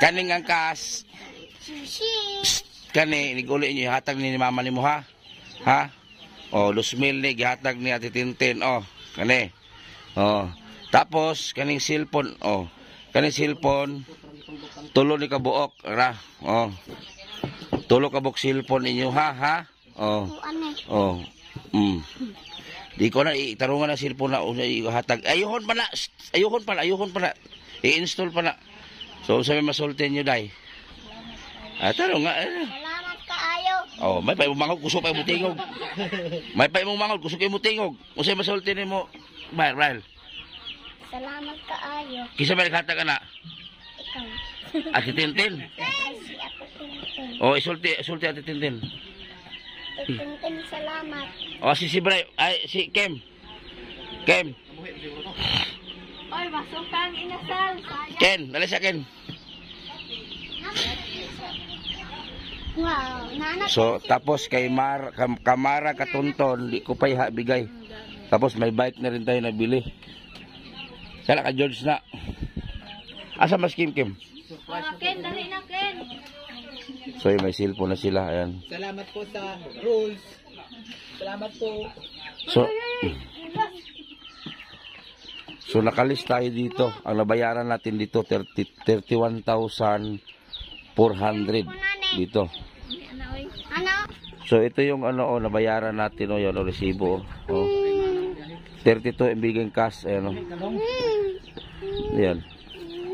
Kaning ang kas. Kani niguli niyo hatag ni mama nimo ha. Ha? 2,000 ni gihatag ni Ate Tintin kani. Tapos kaning cellphone kaning cellphone tulo ni kabuok ra. Tulo ka bok cellphone ninyo ha. Di ko na itarungan na cellphone na hatag. Ayuhon pa na. I-install pa na. So sabi masulti niyo dai. Tarong nga. Salamat kaayo. May pa imong mangog kusog pa imong tingog. Usay masulti nimo. Bral. Salamat kaayo. Kisa ba naghatag ana? Ikaw. Ate Tintin. Si Ate Tintin. Isulti Ate Tintin. Tintin, salamat. Si Bray, si Kem. Ay, masukang inasal. Ken, dali siya Ken. Wow, nanak. So, tapos kay Kamara Katunton, di ko pa bigay. Tapos may bike na rin tayo nabili. Kaya ka George na. Asa mas Kim? Ken, dali na Ken. So, may cellphone na sila. Ayan. Salamat po sa rules. Salamat po. So nakalis tayo dito. Ang nabayaran natin dito 31,400 dito. Ano? So ito yung ano nabayaran natin yung resibo. 32 ibigay cash ayan. Yan.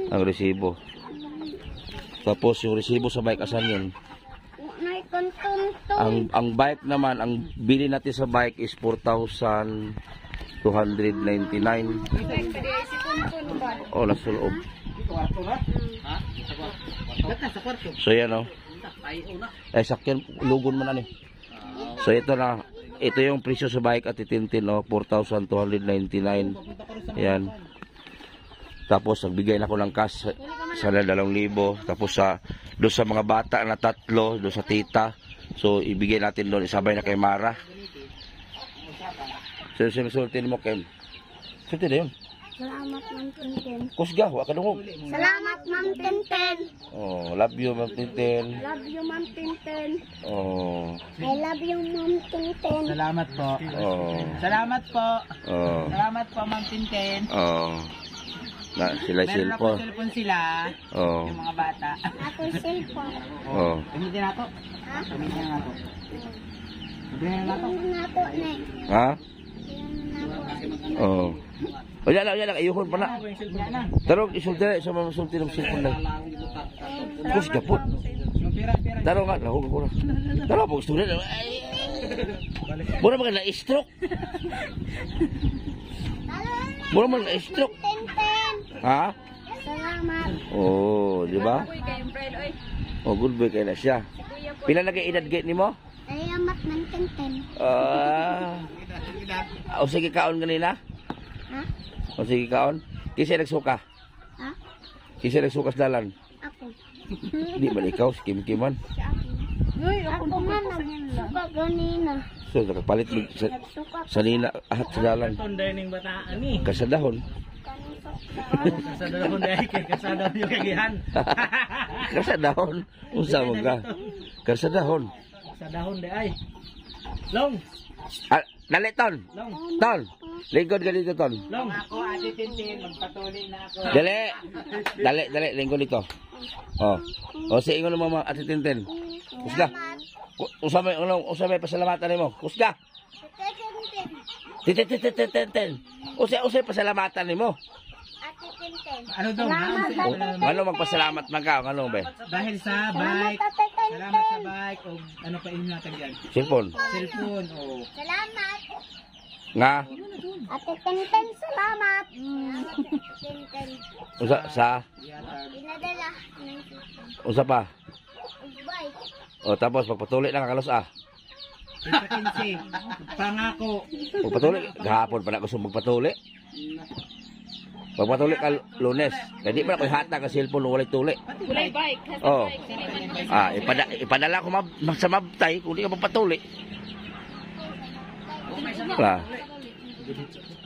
Ang resibo. Tapos yung resibo sa bike asan yun? Ang bike naman, ang bili natin sa bike is 4,299. Oh, nasa loob. So yan Ay sakyan, lugon mo na ni. So ito na, ito yung presyo sa bike at Tintin 4,299. Yan. Tapos nagbigay na ako ng cash sa 2,000. Tapos doon sa mga bata na 3, doon sa tita. So ibigay natin doon, isabay na kay Mara. So sinisultin mo Ken. Sulti na yun. Salamat, Ma'am Tintin. Kusga, waka dungog. Salamat, Ma'am Tintin. Oh, love you, Ma'am Tintin. Love you, Ma'am Tintin. Oh. I love you, Ma'am Tintin. Salamat po. Oh. Salamat po. Oh. Salamat po, Ma'am Tintin. Oh. Na sila Meron ako cellphone. cellphone sila. Oh. Yung mga bata. Ako cellphone. Oh. Gamitin na to. Ha? Gamitin na to. Gamitin na to. Ayun na po, ne. Ha? Ayun na po. Oh. O yan lang, ayuhon pa na. Tarong isulti sa mga sulti ng cellphone lang. Kusga po. Yung pira. Taro nga, lahog ko na. Taro po, student. Mura mga na-stroke. Mura mga na-stroke. Tintin. Ha? Salamat. Oh, di ba? Oh, good boy kayo na siya. Pila na kayo edad gate ni mo? Salamat, Ma'am Tintin. O sige kaon kanina? Ha? O sige kaon? Kisa nagsuka? Ha? Kisa nagsuka sa dalan? Ako. Di ba ikaw, kim-kiman? Ako nga nagsuka ganina. So, nakapalit mo sa nina at sa dalan. Tonday ning bataan ni. Kasadahon. Kasadahon dahil kay kasadahon yung kagihan. Kasadahon. Unsa mo ka? Kasadahon. Kasadahon dahil. Long. Dali, Ton. Long. Ton. Lingkod ka dito, Ton. Long. Ako, Ate Tintin, magpatuloy na ako. Dali. Lingkod dito. Oh. O, si ingon mo mga Ate Tintin. Kusga. Usay pasalamatan nimo. Kusga. Tintin. Usay pasalamatan nimo. Ate Tintin. Ano daw? Ano magpasalamat man ka? Ano ba? Dahil sa bike. Salamat sa bike. O ano pa inyo natin yan? Cellphone. Cellphone. O. Salamat. Nga. Ate Tintin, salamat. Tintin. Sa? Dinadala. Usa pa? Bye. O tapos pagpatuloy na kakalos Tita Kinsi. Pangako. Pagpatuloy. Gahapon pa na gusto magpatuloy. Pagpatuloy ka Lunes. Hindi pa na ko'y hata ka cellphone walay tuli. Kulay bike. Oh. Ipadala ko sa mabtay kung di ka magpatuloy. Wala.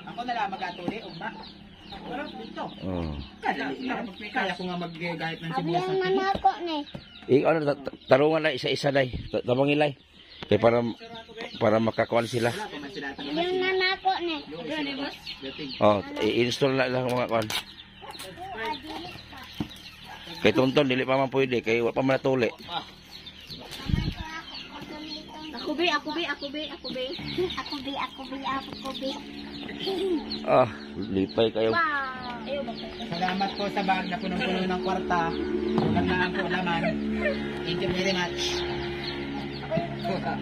Ako na lang mag-atuli. O ba? Pero dito. Oh. Kaya ko nga mag-gayet ng sibuyas. Abiyang manako ni. Ano, tarungan na isa-isa day. Tabangin lay. Kaya para makakuan sila. Abiyang manako ni. Oh, i-install na lang mga kuan. Kay Tonton dili pa man pwede kay wa pa man natuli. Ako be. Ah, lipay kayo. Wow. Salamat po sa bag na punong-puno ng kwarta. Magandaan po naman. Thank you very much. Wala.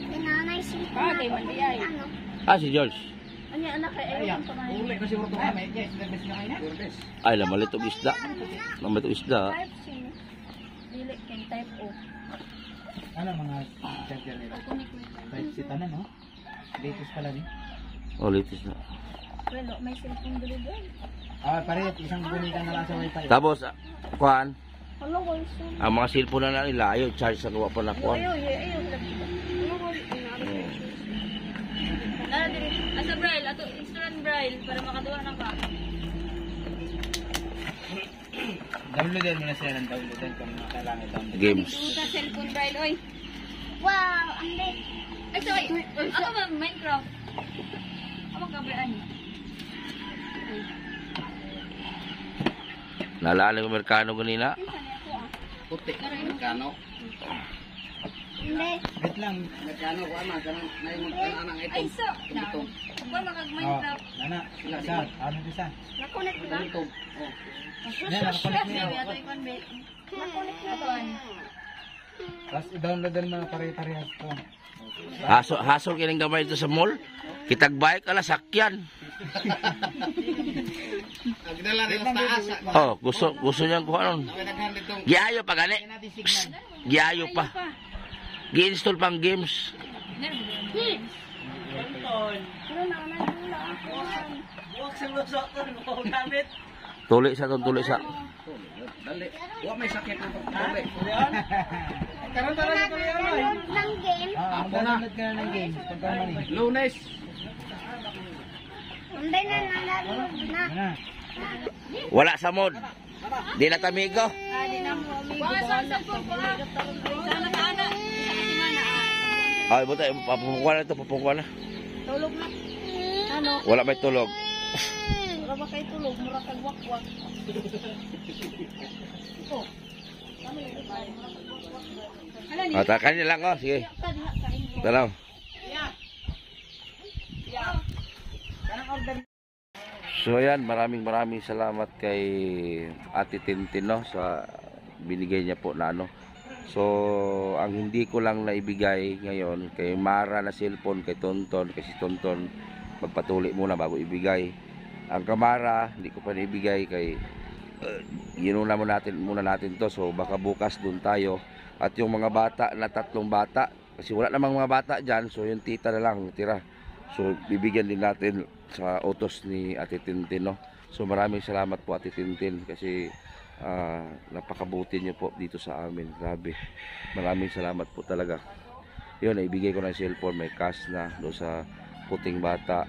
Pinanay si Bagay, mandi ay. Ano? Si George. Ano anak kay Ayan. Uli ko siguro ito kami. Yes, nabes na kayo na. Ay, lamalit og isda. Lamalit og isda. Type C. Dili king type O. Ano mga charger nila? Type C tanan, no? Latest pala ni. Oh, latest na. Wala, may cellphone delivery. Parit, isang gunitan na lang sa wifi. Tapos, kuhan, Hello, Wilson. ang mga cellphone na nila, ayaw, charge sa gawa pa na kuhan. Ayaw, lagi ba? Hello, Wilson. Asa braille, ato instant braille para makaduwa na ka. Downloadan mo na siya ng downloadan kung kailangan download. Games. Sa cellphone braille, oy. Wow, ang lit. Ay, sorry. Ako ba, Minecraft? Ako kabayaan. Naalala ko Amerikano ganina? Puti, Amerikano. Hindi. Wait lang, Amerikano ko ama, ganun na yung mga Ay, itong. so. Itong. Ako makag-Minecraft. Nana, isa, ano bisa? Nakunik ba? Itong. Yan, nakakulit niya. Ato yung conve. Nakunik na ba? Atuan. Tapos i-downloadan mo na pare-parehas ko. Hasol kining gamay ito sa mall. Kitag bike ala sakyan. Nagdala rin sa taas. Oh, gusto niyang kuha nun. Giayo pa gani. Giayo pa. Gi-install pang games. Pero naman ako. Huwag sa lusok ko gamit. Tuli sa ton, tuli sa. Dali. Huwag may sakit ng pagkakali. Karon tara ko yan ay. Nanonood ng game. Download ka na ng game. Lunes. Hindi na nanonood na. Wala sa mod. Di na tamigo. Mga sa cellphone ko ha. Sana kaana. Ay, buta, papungkuha na ito, papungkuha na. Tulog na. Ano? Wala may tulog. Mura ba kayo tulog? Mura kag wakwak. Kanin lang, oh. Sige. Tanaw. So yan, maraming salamat kay Ate Tintin, no, sa binigay niya po na ano. So ang hindi ko lang naibigay ngayon kay Mara na cellphone, kay Tonton, kasi Tonton magpatuli muna bago ibigay. Ang Kamara hindi ko pa naibigay kay ginuna muna natin to, so baka bukas dun tayo. At yung mga bata na 3 bata, kasi wala namang mga bata dyan, so yung tita na lang tira. So bibigyan din natin sa utos ni Ate Tintin, no? So maraming salamat po Ate Tintin, kasi napakabuti niyo po dito sa amin. Grabe, maraming salamat po talaga. Yun, naibigay ko ng cellphone, may cash na doon sa puting bata.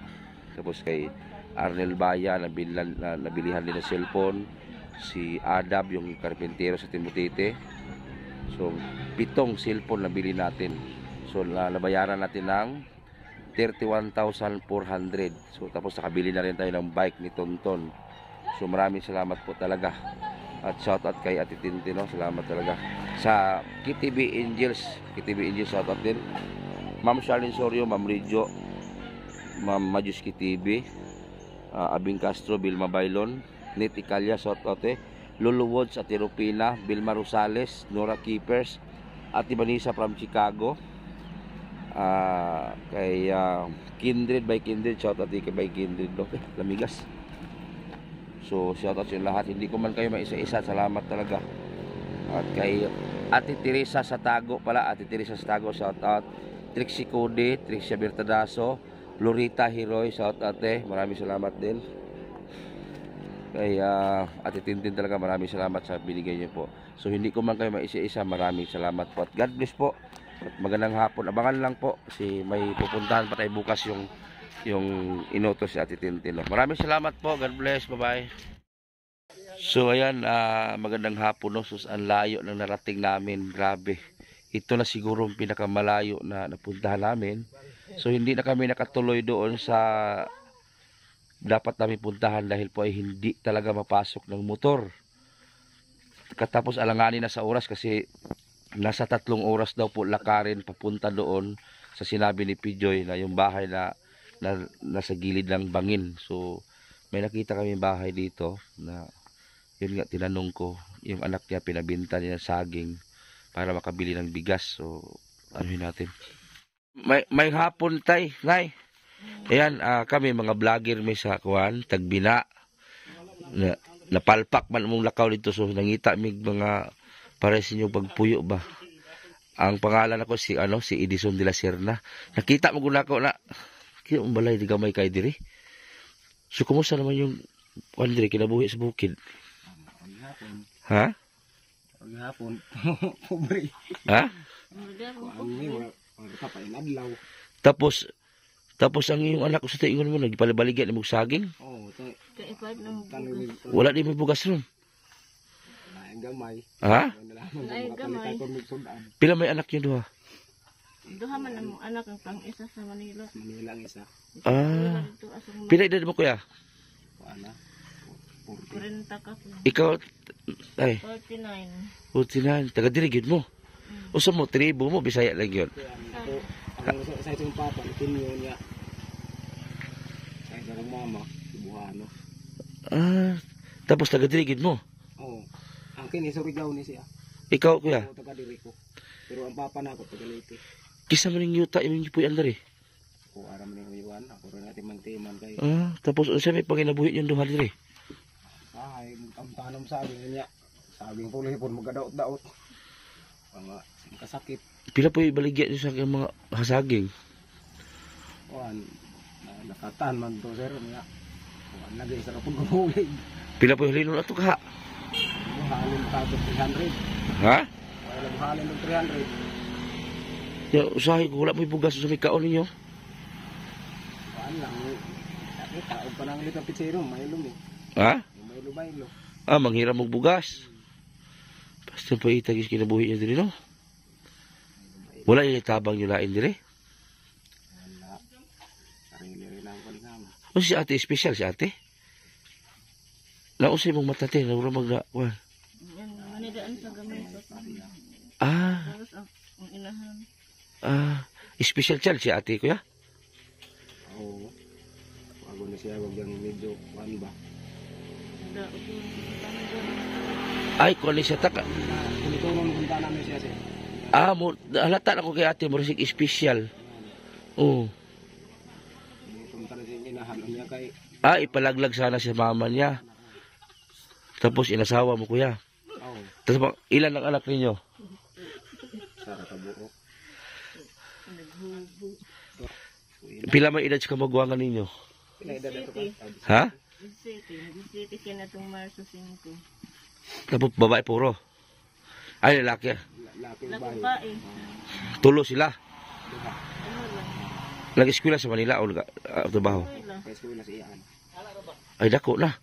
Tapos kay Arnel Baya, nabilihan din ng cellphone. Si Adab, yung karpentero sa Timotete. So 7 cellphone nabili natin. So nabayaran natin ng 31,400. So tapos nakabili na rin tayo ng bike ni Tonton. So maraming salamat po talaga. At shout out kay Ate Tintin, no? Salamat talaga. Sa KTV Angels shout out din. Ma'am Charlene Sorio, Ma'am Rijo, Ma'am Majuski TV, Abing Castro, Vilma Bailon, Nit Icalya, shout out Lulu Woods, Ate Rupina, Vilma Rosales, Nora Keepers, Ate Vanessa from Chicago, kay Kindred by Kindred, shout out kay by Kindred, no? Lamigas. So shout out sa lahat, hindi ko man kayo maisa-isa, salamat talaga. At kay Ate Teresa sa Tago pala, Ate Teresa sa Tago, shout out. Trixie Cody, Tricia Bertadaso, Lorita Hiroy, shout out maraming salamat din. Kay Ate Tintin talaga, maraming salamat sa binigay niyo po. So hindi ko man kayo maisa-isa, maraming salamat po. At God bless po. At magandang hapon. Abangan lang po kasi may pupuntahan pa tayo bukas yung inutos si Ate Tintin. Maraming salamat po. God bless. Bye-bye. So ayan, magandang hapon, no. So ang layo ng narating namin. Grabe. Ito na siguro ang pinakamalayo na napuntahan namin. So hindi na kami nakatuloy doon sa dapat namin puntahan dahil po ay hindi talaga mapasok ng motor. Katapos alanganin na sa oras kasi nasa 3 oras daw po lakarin papunta doon sa sinabi ni Pijoy na yung bahay na nasa gilid ng bangin. So may nakita kami bahay dito na yun nga, tinanong ko yung anak niya, pinabinta niya ng saging para makabili ng bigas. So ano natin, may hapon tay, nay. Ayan, kami mga vlogger may sa kuan Tagbina na napalpak man mong lakaw dito. So nangita mig mga pares niyo pagpuyo ba. Ang pangalan ako si Edison de la Serna. Nakita mo guna ko na kung balay di gamay kay diri. So, kumusta naman yung Andre, kinabuhi sa bukid? Paghapon. Ha? Paghapon. Pobre. Ha? Mga kapain adlaw. Tapos ang iyong anak ko sa taingon mo, nagpalabaligan na mong saging? Oo, Kaipad ng bugas. Wala din may bugas ron. ang gamay. Ha? Ay, gamay. Pila may anak niyo duha? Duha man ang anak ang pang isa sa Manila. Manila ang isa. Ah. Pila edad mo kuya? Ana. 40 ka po. Ikaw, ay, 49. 49. Taga diri gyud mo. Usa mo, tribo mo, Bisaya lang yun. Ang sa itong papa, itinyo niya. Sa itong mama, Ibuhano. Ah, tapos taga diri gyud mo. Oo. Ang kinisurigaw ni siya. Ikaw kuya, Ako taga diri ko. Pero ang papa na ako taga Leyte. kisa man ning yuta imong gipuy andari. Ako aram ni Iwan, ako rin natin mantiman kay. Ah, tapos unsa may panginabuhi yung duha diri? Ay, ang tanom sa akin niya. Saging puloy pun magadaot-daot. Mga kasakit. Pila po ibaligya niyo sa mga hasaging? Kuan, nakatan man to sir niya. Kuan lagi sa pun gumulig. Pila po hilino ato ka? Buhalin pa to 300. Ha? Wala buhalin ng 300. Ya usahay ko wala mo bugas sa may kaon ninyo. Kuan lang. Sakit taog pa nang litong pitsero, mailom eh. Ha? Mailo-mailo. Ah, manghiram og bugas. Basta pa itagis kinabuhi niya diri no. Wala yung tabang nyo lain dire. Wala. Sarili rin ang palinama. O si ate, special si ate? Nausay mong matate, naura mag-nakuan. Yan, manidaan sa gamay sa Ah, tapos ang inahan. special child si ate kuya? Oo. Bago na siya, wag yung medyo kuan ba. Ay, kuan ni siya taka. Tinutulong punta namin siya sir. Ah, mo, halata na ko kay ate, mo sig special. Oh. Punta na siya inahan niya kay. Ah, ipalaglag sana sa mama niya. Tapos inasawa mo kuya. Oo. Tapos ilan ang anak ninyo? Sara kabuo. Pila may edad sa kamagwangan ninyo? Pila edad ito ka? Ha? City ka na itong Marso 5. Tapos babae puro. Ay, lalaki. Laki Lako bahay. ba eh. Tulo sila. Ano lang. Nag-eskwela sa Manila o trabaho? Okay lang. Kaya school na si Ian. Ay, dako na.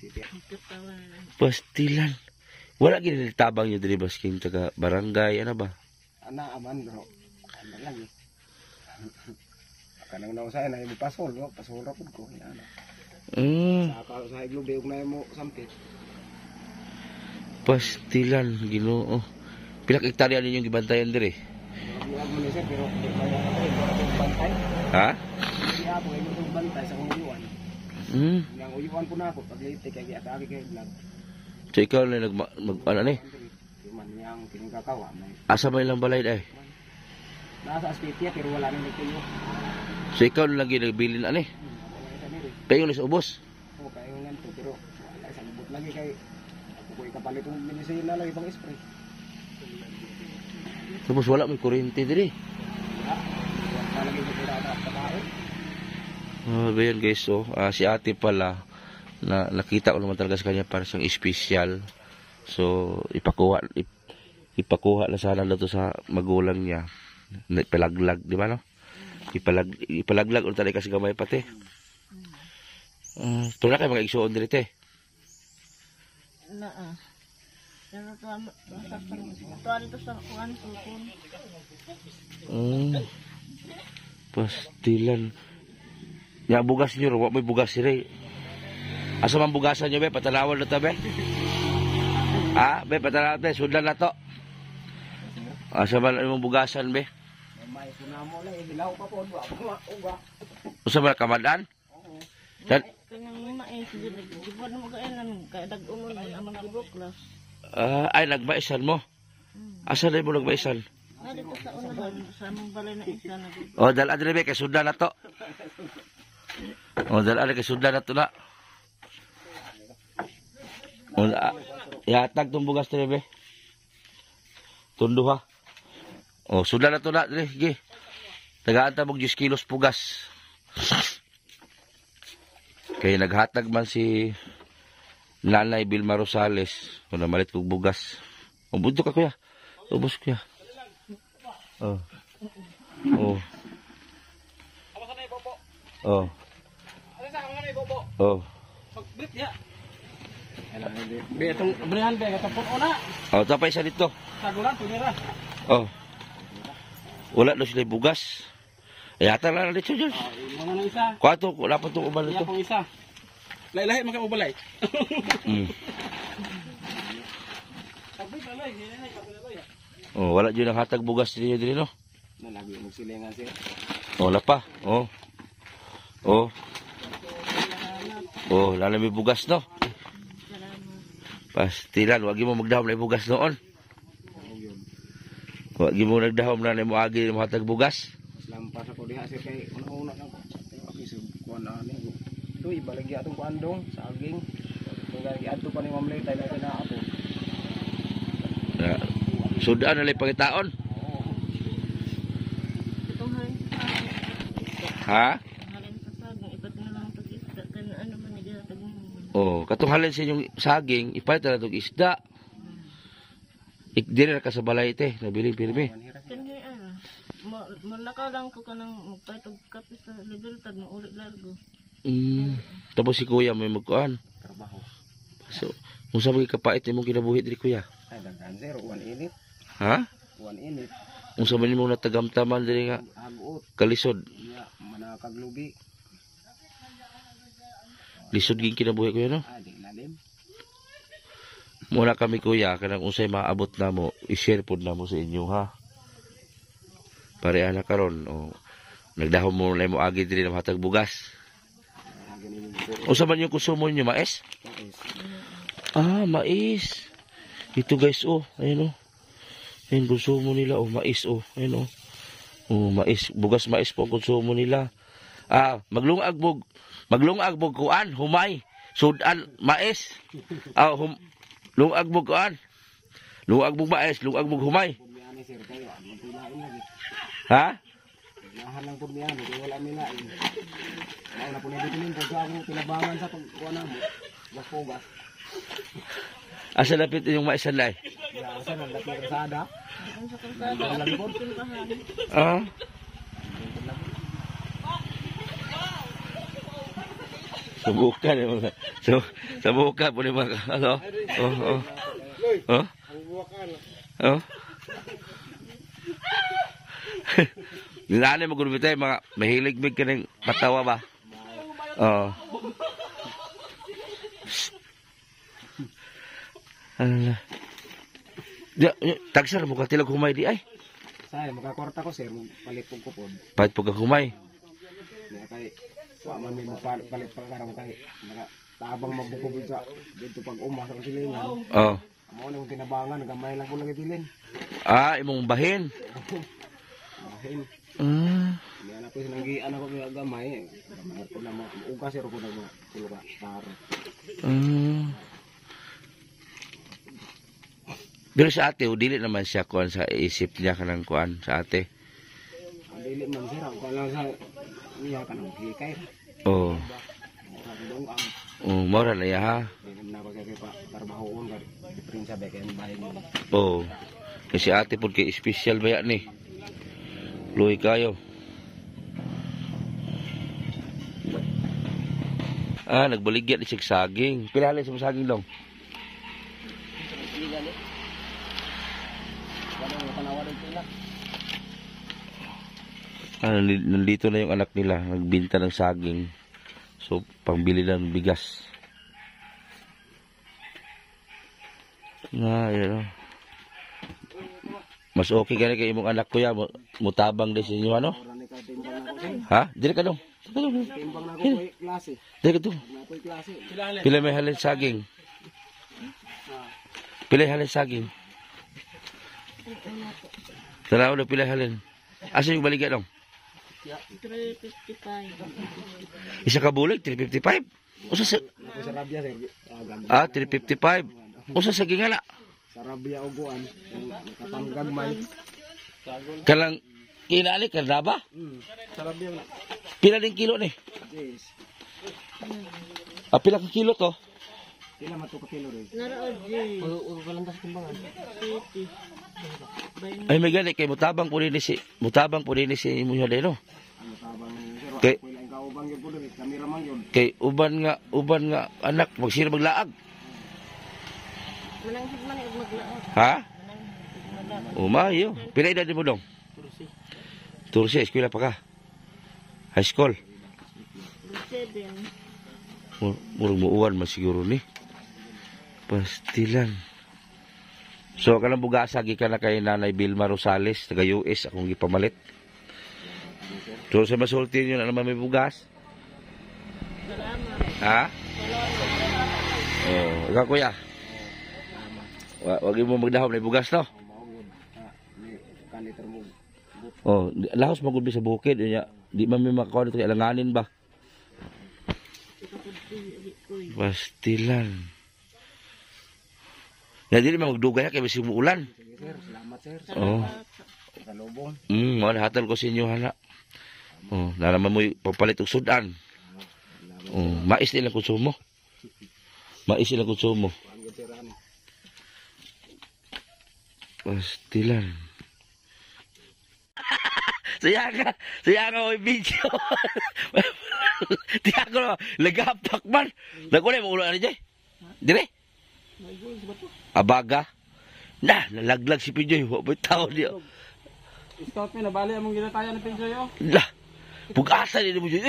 City. Katawan na lang. Pastilan. Wala ginilitabang nyo dili basking taga barangay, ano ba? Ana aman bro. Ano lang eh. Kanang na usahay na yung pasol, no? Pasol ra pud ko. Yan. Sa sa iglobe ug na mo sampit. Pastilan, Ginoo. Pila ka hektarya ninyong gibantayan dire? Wag mo ni sir pero kaya ako bantay. Ha? Kaya ako ay mo bantay sa uyuan. Yang uyuan po na ako pag late kay atake kay vlog. So ikaw na ano ni? Man yang kinagakawa may. Asa may lang balay ay? Nasa Aspipia pero wala nang nagtuyo. So ikaw na lagi nagbilin ani? Kayo na sa ubos? Oo, kayo nga to pero wala sa lubot lagi kay ako ko ikapalit ng medicine na lagi pang spray. Tapos wala may kuryente dire. Lagi ko pala tabaho. Bayan guys, so si ate pala na nakita ko naman talaga sa kanya para siyang espesyal. So ipakuha na sana na to sa magulang niya. Ipalaglag, di ba no? Ipalaglag o talaga kasi gamay pati. Pero na kayo mga igsuon dito eh. Pero tuwa dito sa kuhan, sukon. Pastilan. Ya bugas nyo, wala may bugas sila. Asa man bugasan nyo be, patanawal na to be. Be, patanawal be, sundan na to. Asa man yung bugasan be. May sunamo lang ibilaw pa po uga. Usa man kamadan? Dan Kanyang mais, di ba na mag-ainan, kaya dag-umon na naman gibuklas. ay nagmaisan mo. Asa na mo nagmaisan? Dito sa unahan, sa among balay na isa na dito. O dala dire be kay sundan na to. O dala kay sundan na to na. O yatag tong bugas dire be. Tundo ha. O sundan na to na dire, gi. Tagaan ta mog 10 kilos pugas. Kaya naghatag man si Nanay Vilma Rosales. Kung namalit kong bugas. Bunto ka kuya. Ubos kuya. Oh. Oh. Oh. Oh. Magbit ya. Be itong brihan be katapon ona. Oh, tapay sa dito. Sagulan pinira. Oh. Wala na sila bugas. Yata lang dito, George. Mga nang isa. Kwato, wala pa itong ubal Iya ito. pang isa. Lahi-lahi man ka ubalay. Oh, wala dyan ang hatag bugas dito dito, no? Nalagi mo silingan siya. Oh, wala pa. Oh. Oh. Oh, lalami bugas, no? Pastilan, wag mo magdahom na bugas noon. Wag mo nagdahom na mo agi mo hatag bugas. Lampas ako diha sir kay una-una lang ko. Okay, so kuan na ni. Tuy balagi atong kuandong saging. Kung lagi adto pa ni Ma'am Lay tayo na ako. Sudan na lang pagitaon. Ha? Oh, katong halin sa inyong saging, ipalit na itong isda. Dili na ka sa balay ite, nabili pirmi. Malaka lang ko kanang magpatog kape sa libertad mo ulit largo. Tapos si kuya may magkuhan. Trabaho. So, kung sa mga kapait imong kinabuhi diri kuya. Ay daghan sir, 1 init. Ha? 1 init. Kung sa man imong natagamtaman diri nga Agot. kalisod. Ya, manakaglubi. Lisod ging kinabuhi kuya no? Di lalim. Muna kami kuya, kanang unsay maabot na mo, i-share pod na mo sa inyo ha. Pareha na karon o nagdahom mo na mo agi diri ng hatag bugas. Unsa man yung konsumo niyo, mais? Ah, mais. Ito guys, oh, ayun oh. Ayun konsumo nila, oh, mais, oh, ayun oh. Oh, mais, bugas mais po konsumo nila. Ah, maglungag bog kuan, humay, sudan, mais. Ah, lungag bog kuan. Lungag bog mais, lungag bog humay. Ha? Lahan lang pud niya, wala nila. Wala na po na dito po sa ako tinabangan sa pagkuha na mo. Gas. Asa lapit yung mais sanlay? Ya, asa nang lapit kasada. Ah. Subukan ya mga. Subukan po ni mga ano. Oh. Oh. Oh. Ginaan mo kuno bitay mga mahilig mig kanang patawa ba? Oh. Ala. Ya, tagsar mo ka tilag humay di ay. Say, magkakorta ko sir, palit pug kupod. Palit pag humay. Ya kay wa man mi palit pa karang kay tabang magbukog dito pag umas ang silingan. Oh. Amo nang tinabangan gamay lang ko lagi tilin. Ah, imong bahin. Bahin. Ni anak ko sinang gi anak ko gamay. Gamay ko na ugas sir ko na tulog tar. Pero sa ate, dili naman siya kuan sa isip niya kanang kuan sa ate. Dili man sir, ako lang sa niya kanang hikay. Oh. Oh, mora na ya ha. Na ko kay pa trabahoon ka prinsa ba kay bahin. Oh. Kasi ate pud kay special ba ni. Luy kayo. Ah, nagbaligya ni sig saging. Pila halin sa saging dong? Ah, nandito na yung anak nila, nagbinta ng saging. So, pangbili lang ng bigas. Yun. Mas okay ka na kay imong anak kuya, mutabang din sa inyo, ano? Ha? Dili ka dong. Timbang na ko koy klase. Dili ka dong. Na koy klase. Pila may halin saging? Pila halin saging? Tanaw na pila halin. Asa yung baligya dong? 355. Isa ka bulig, 355. Usa sa... Ako sa Rabia sir. 355. Usa sa gingala. Sa Rabia uguan, nakapanggagmay. Kalang inaali ka na ba? Sa Rabia na. Pila din kilo ni? Yes. Pila ka kilo to? Pila man to ka kilo rin. Ay may gani kay mutabang po rin si Munya Deno. Ano tabang sir, Kay ako lang kaubang gyud po diri, kamera man gyud. kay uban nga anak magsira maglaag. Mananghid man og maglaot. Ha? Umayo. Pila edad mo dong? Tursi, eskwela pa ka? High school? 7. Murag muuwan man siguro ni. Pastilan. So, kanang bugasa, ka na kay Nanay Vilma Rosales, taga US, akong ipamalit. So, sa masulti nyo na naman may bugas? Ha? Oh, ikaw kuya? Wag mo magdahom na bugas, no? Kaniter mo. Oh, lahos magulbi sa bukid niya. Di man may makakuha dito alanganin ba? Pastilan. Ya dili magdugay kay basi muulan. Sir, salamat sir. Oh. Kalubong. Wala hatol ko sa inyo hala. Oh, na naman mo papalit og sudan. Oh, mais nila konsumo. Mais nila konsumo. Pastilan. Saya ka may video. Tiya ko lagapak man. Nakulay mo ulo ani jay. Dire? Abaga. Nalaglag si Pinjoy. Wa ba tao dia. Scout me, nabali among ginatayan ng Pinjoy, oh. Lah. Pugasa ni mo jud.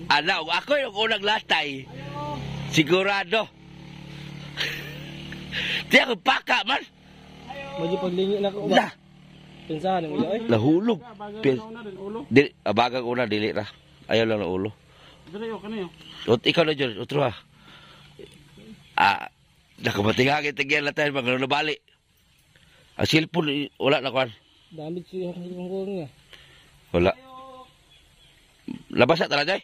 Ana, ako yung unang latay. Sigurado. Tiya ko paka man. Medyo paglingi na ko ba? Lah. Pinsahan ng ulo, eh. Lahulog. Una din, ulo. Dili, abaga ko na dili ra. Ayaw lang ng ulo. Dili, oh, kaniyo. Ikaw na dyan, otro ha. Nakabatingagin tigyan na tayo, mga nabali. Silpon, wala na kwan. Damit siya ang silpon niya. Wala. Labas na talaga eh.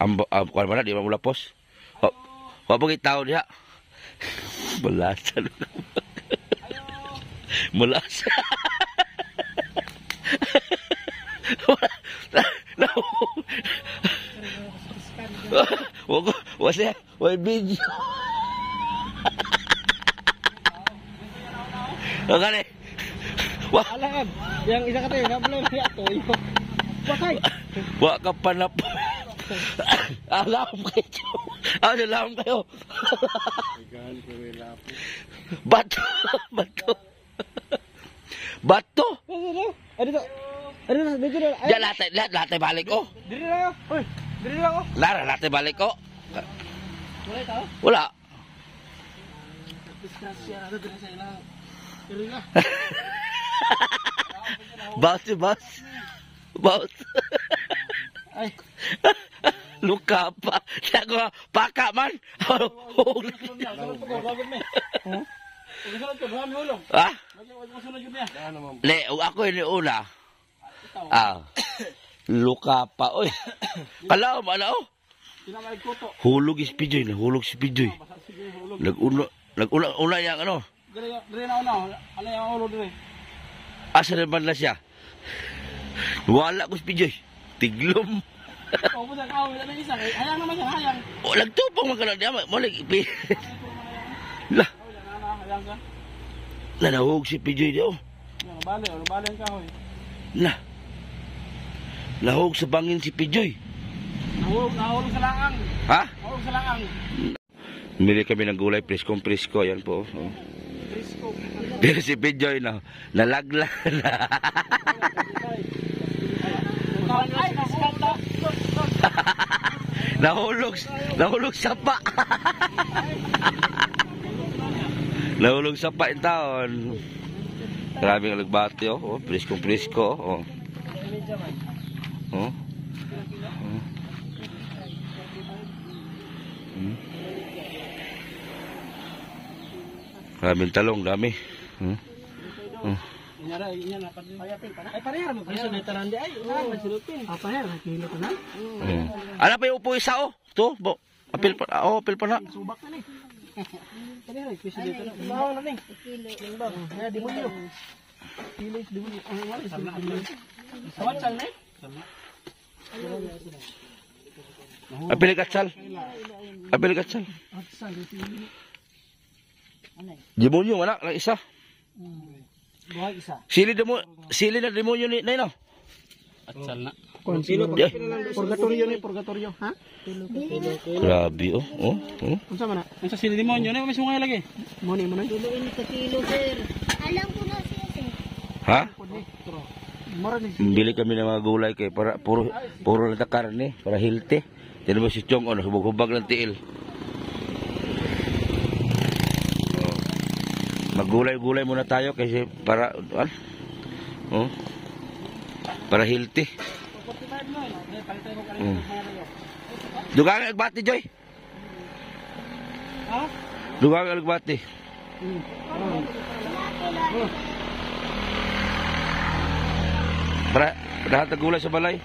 Kwan mo na, di ba mula pos? Wapagay tao niya. Malasan. Malasan. Wala video. Gani. Wah, Alam, yang isa ka tayo, nabulong niya to. Patay. wa ka panap. Alam kayo. Alam kayo. Bato. Bato. Ano to? Ano to? Dito na. Ya lahat balik ko. Dito na. Oy, dito na ako. Lara, lahat balik ko. Wala ito? Wala. Disgrasya, ano dito sa ilang. Dito na. Baut. Ay. Luka pa. Siya paka man. Ha? Le, ako ini una. Luka pa. Oy. Kalaw, ano? Hulog si Pijoy. Nahulog si Pijoy. Nag-una yang ano? Dire na una. Ano yung ulo dire? Asa naman na siya? Wala ko si Pijoy. Tiglom. Oh, budak ako. Ano isa? Hayang naman yan, hayang. O, nagtupang magkala niya. Malag ipi. Lah. Hayang ka. Nanahog si Pijoy niya. Nabali ang kahoy. Lah. Nahog sa bangin si Pijoy. Nahulog sa laang. Ha? Nahulog sa laang. Bili kami ng gulay, presko. Ayan po. Oh. Pero si Pijoy na nalaglag na. Nahulog sa pa. Nahulog sa pa in taon. Grabe ang nagbati, oh. Presko. Oh. Oh. Maraming talong, dami. Ay, parehar mo. Ay, sunay tanan di. Ay, nagsulupin. Parehar, kilo ko na. Ano pa yung upo isa, oh? Ito, apil pa na. Subak na ni. Parehar, piso dito na. Bawa na ni. Kilo. Ay, di mo yun. Kilo, di mo yun. Ang wala, sawat sal na eh. Apil katsal. Apil katsal. Demonyo anak lang isa. Buhay isa. Sili na demonyo ni nay no. Purgatorio ni, purgatorio. Ha? Grabe oh. Unsa man na? Unsa sila demonyo na may sungay lagi. Muni. Alam ko na siya, sir. Ha? Mara ni. Bili kami ng mga gulay kay para puro lang ta karne para healthy. Tinan mo si Chong ano, hubag ng tiil. Maggulay-gulay muna tayo kasi para para healthy. Dugang agbati Joy. Ha? Dugang agbati. Para lahat ng gulay sa balay.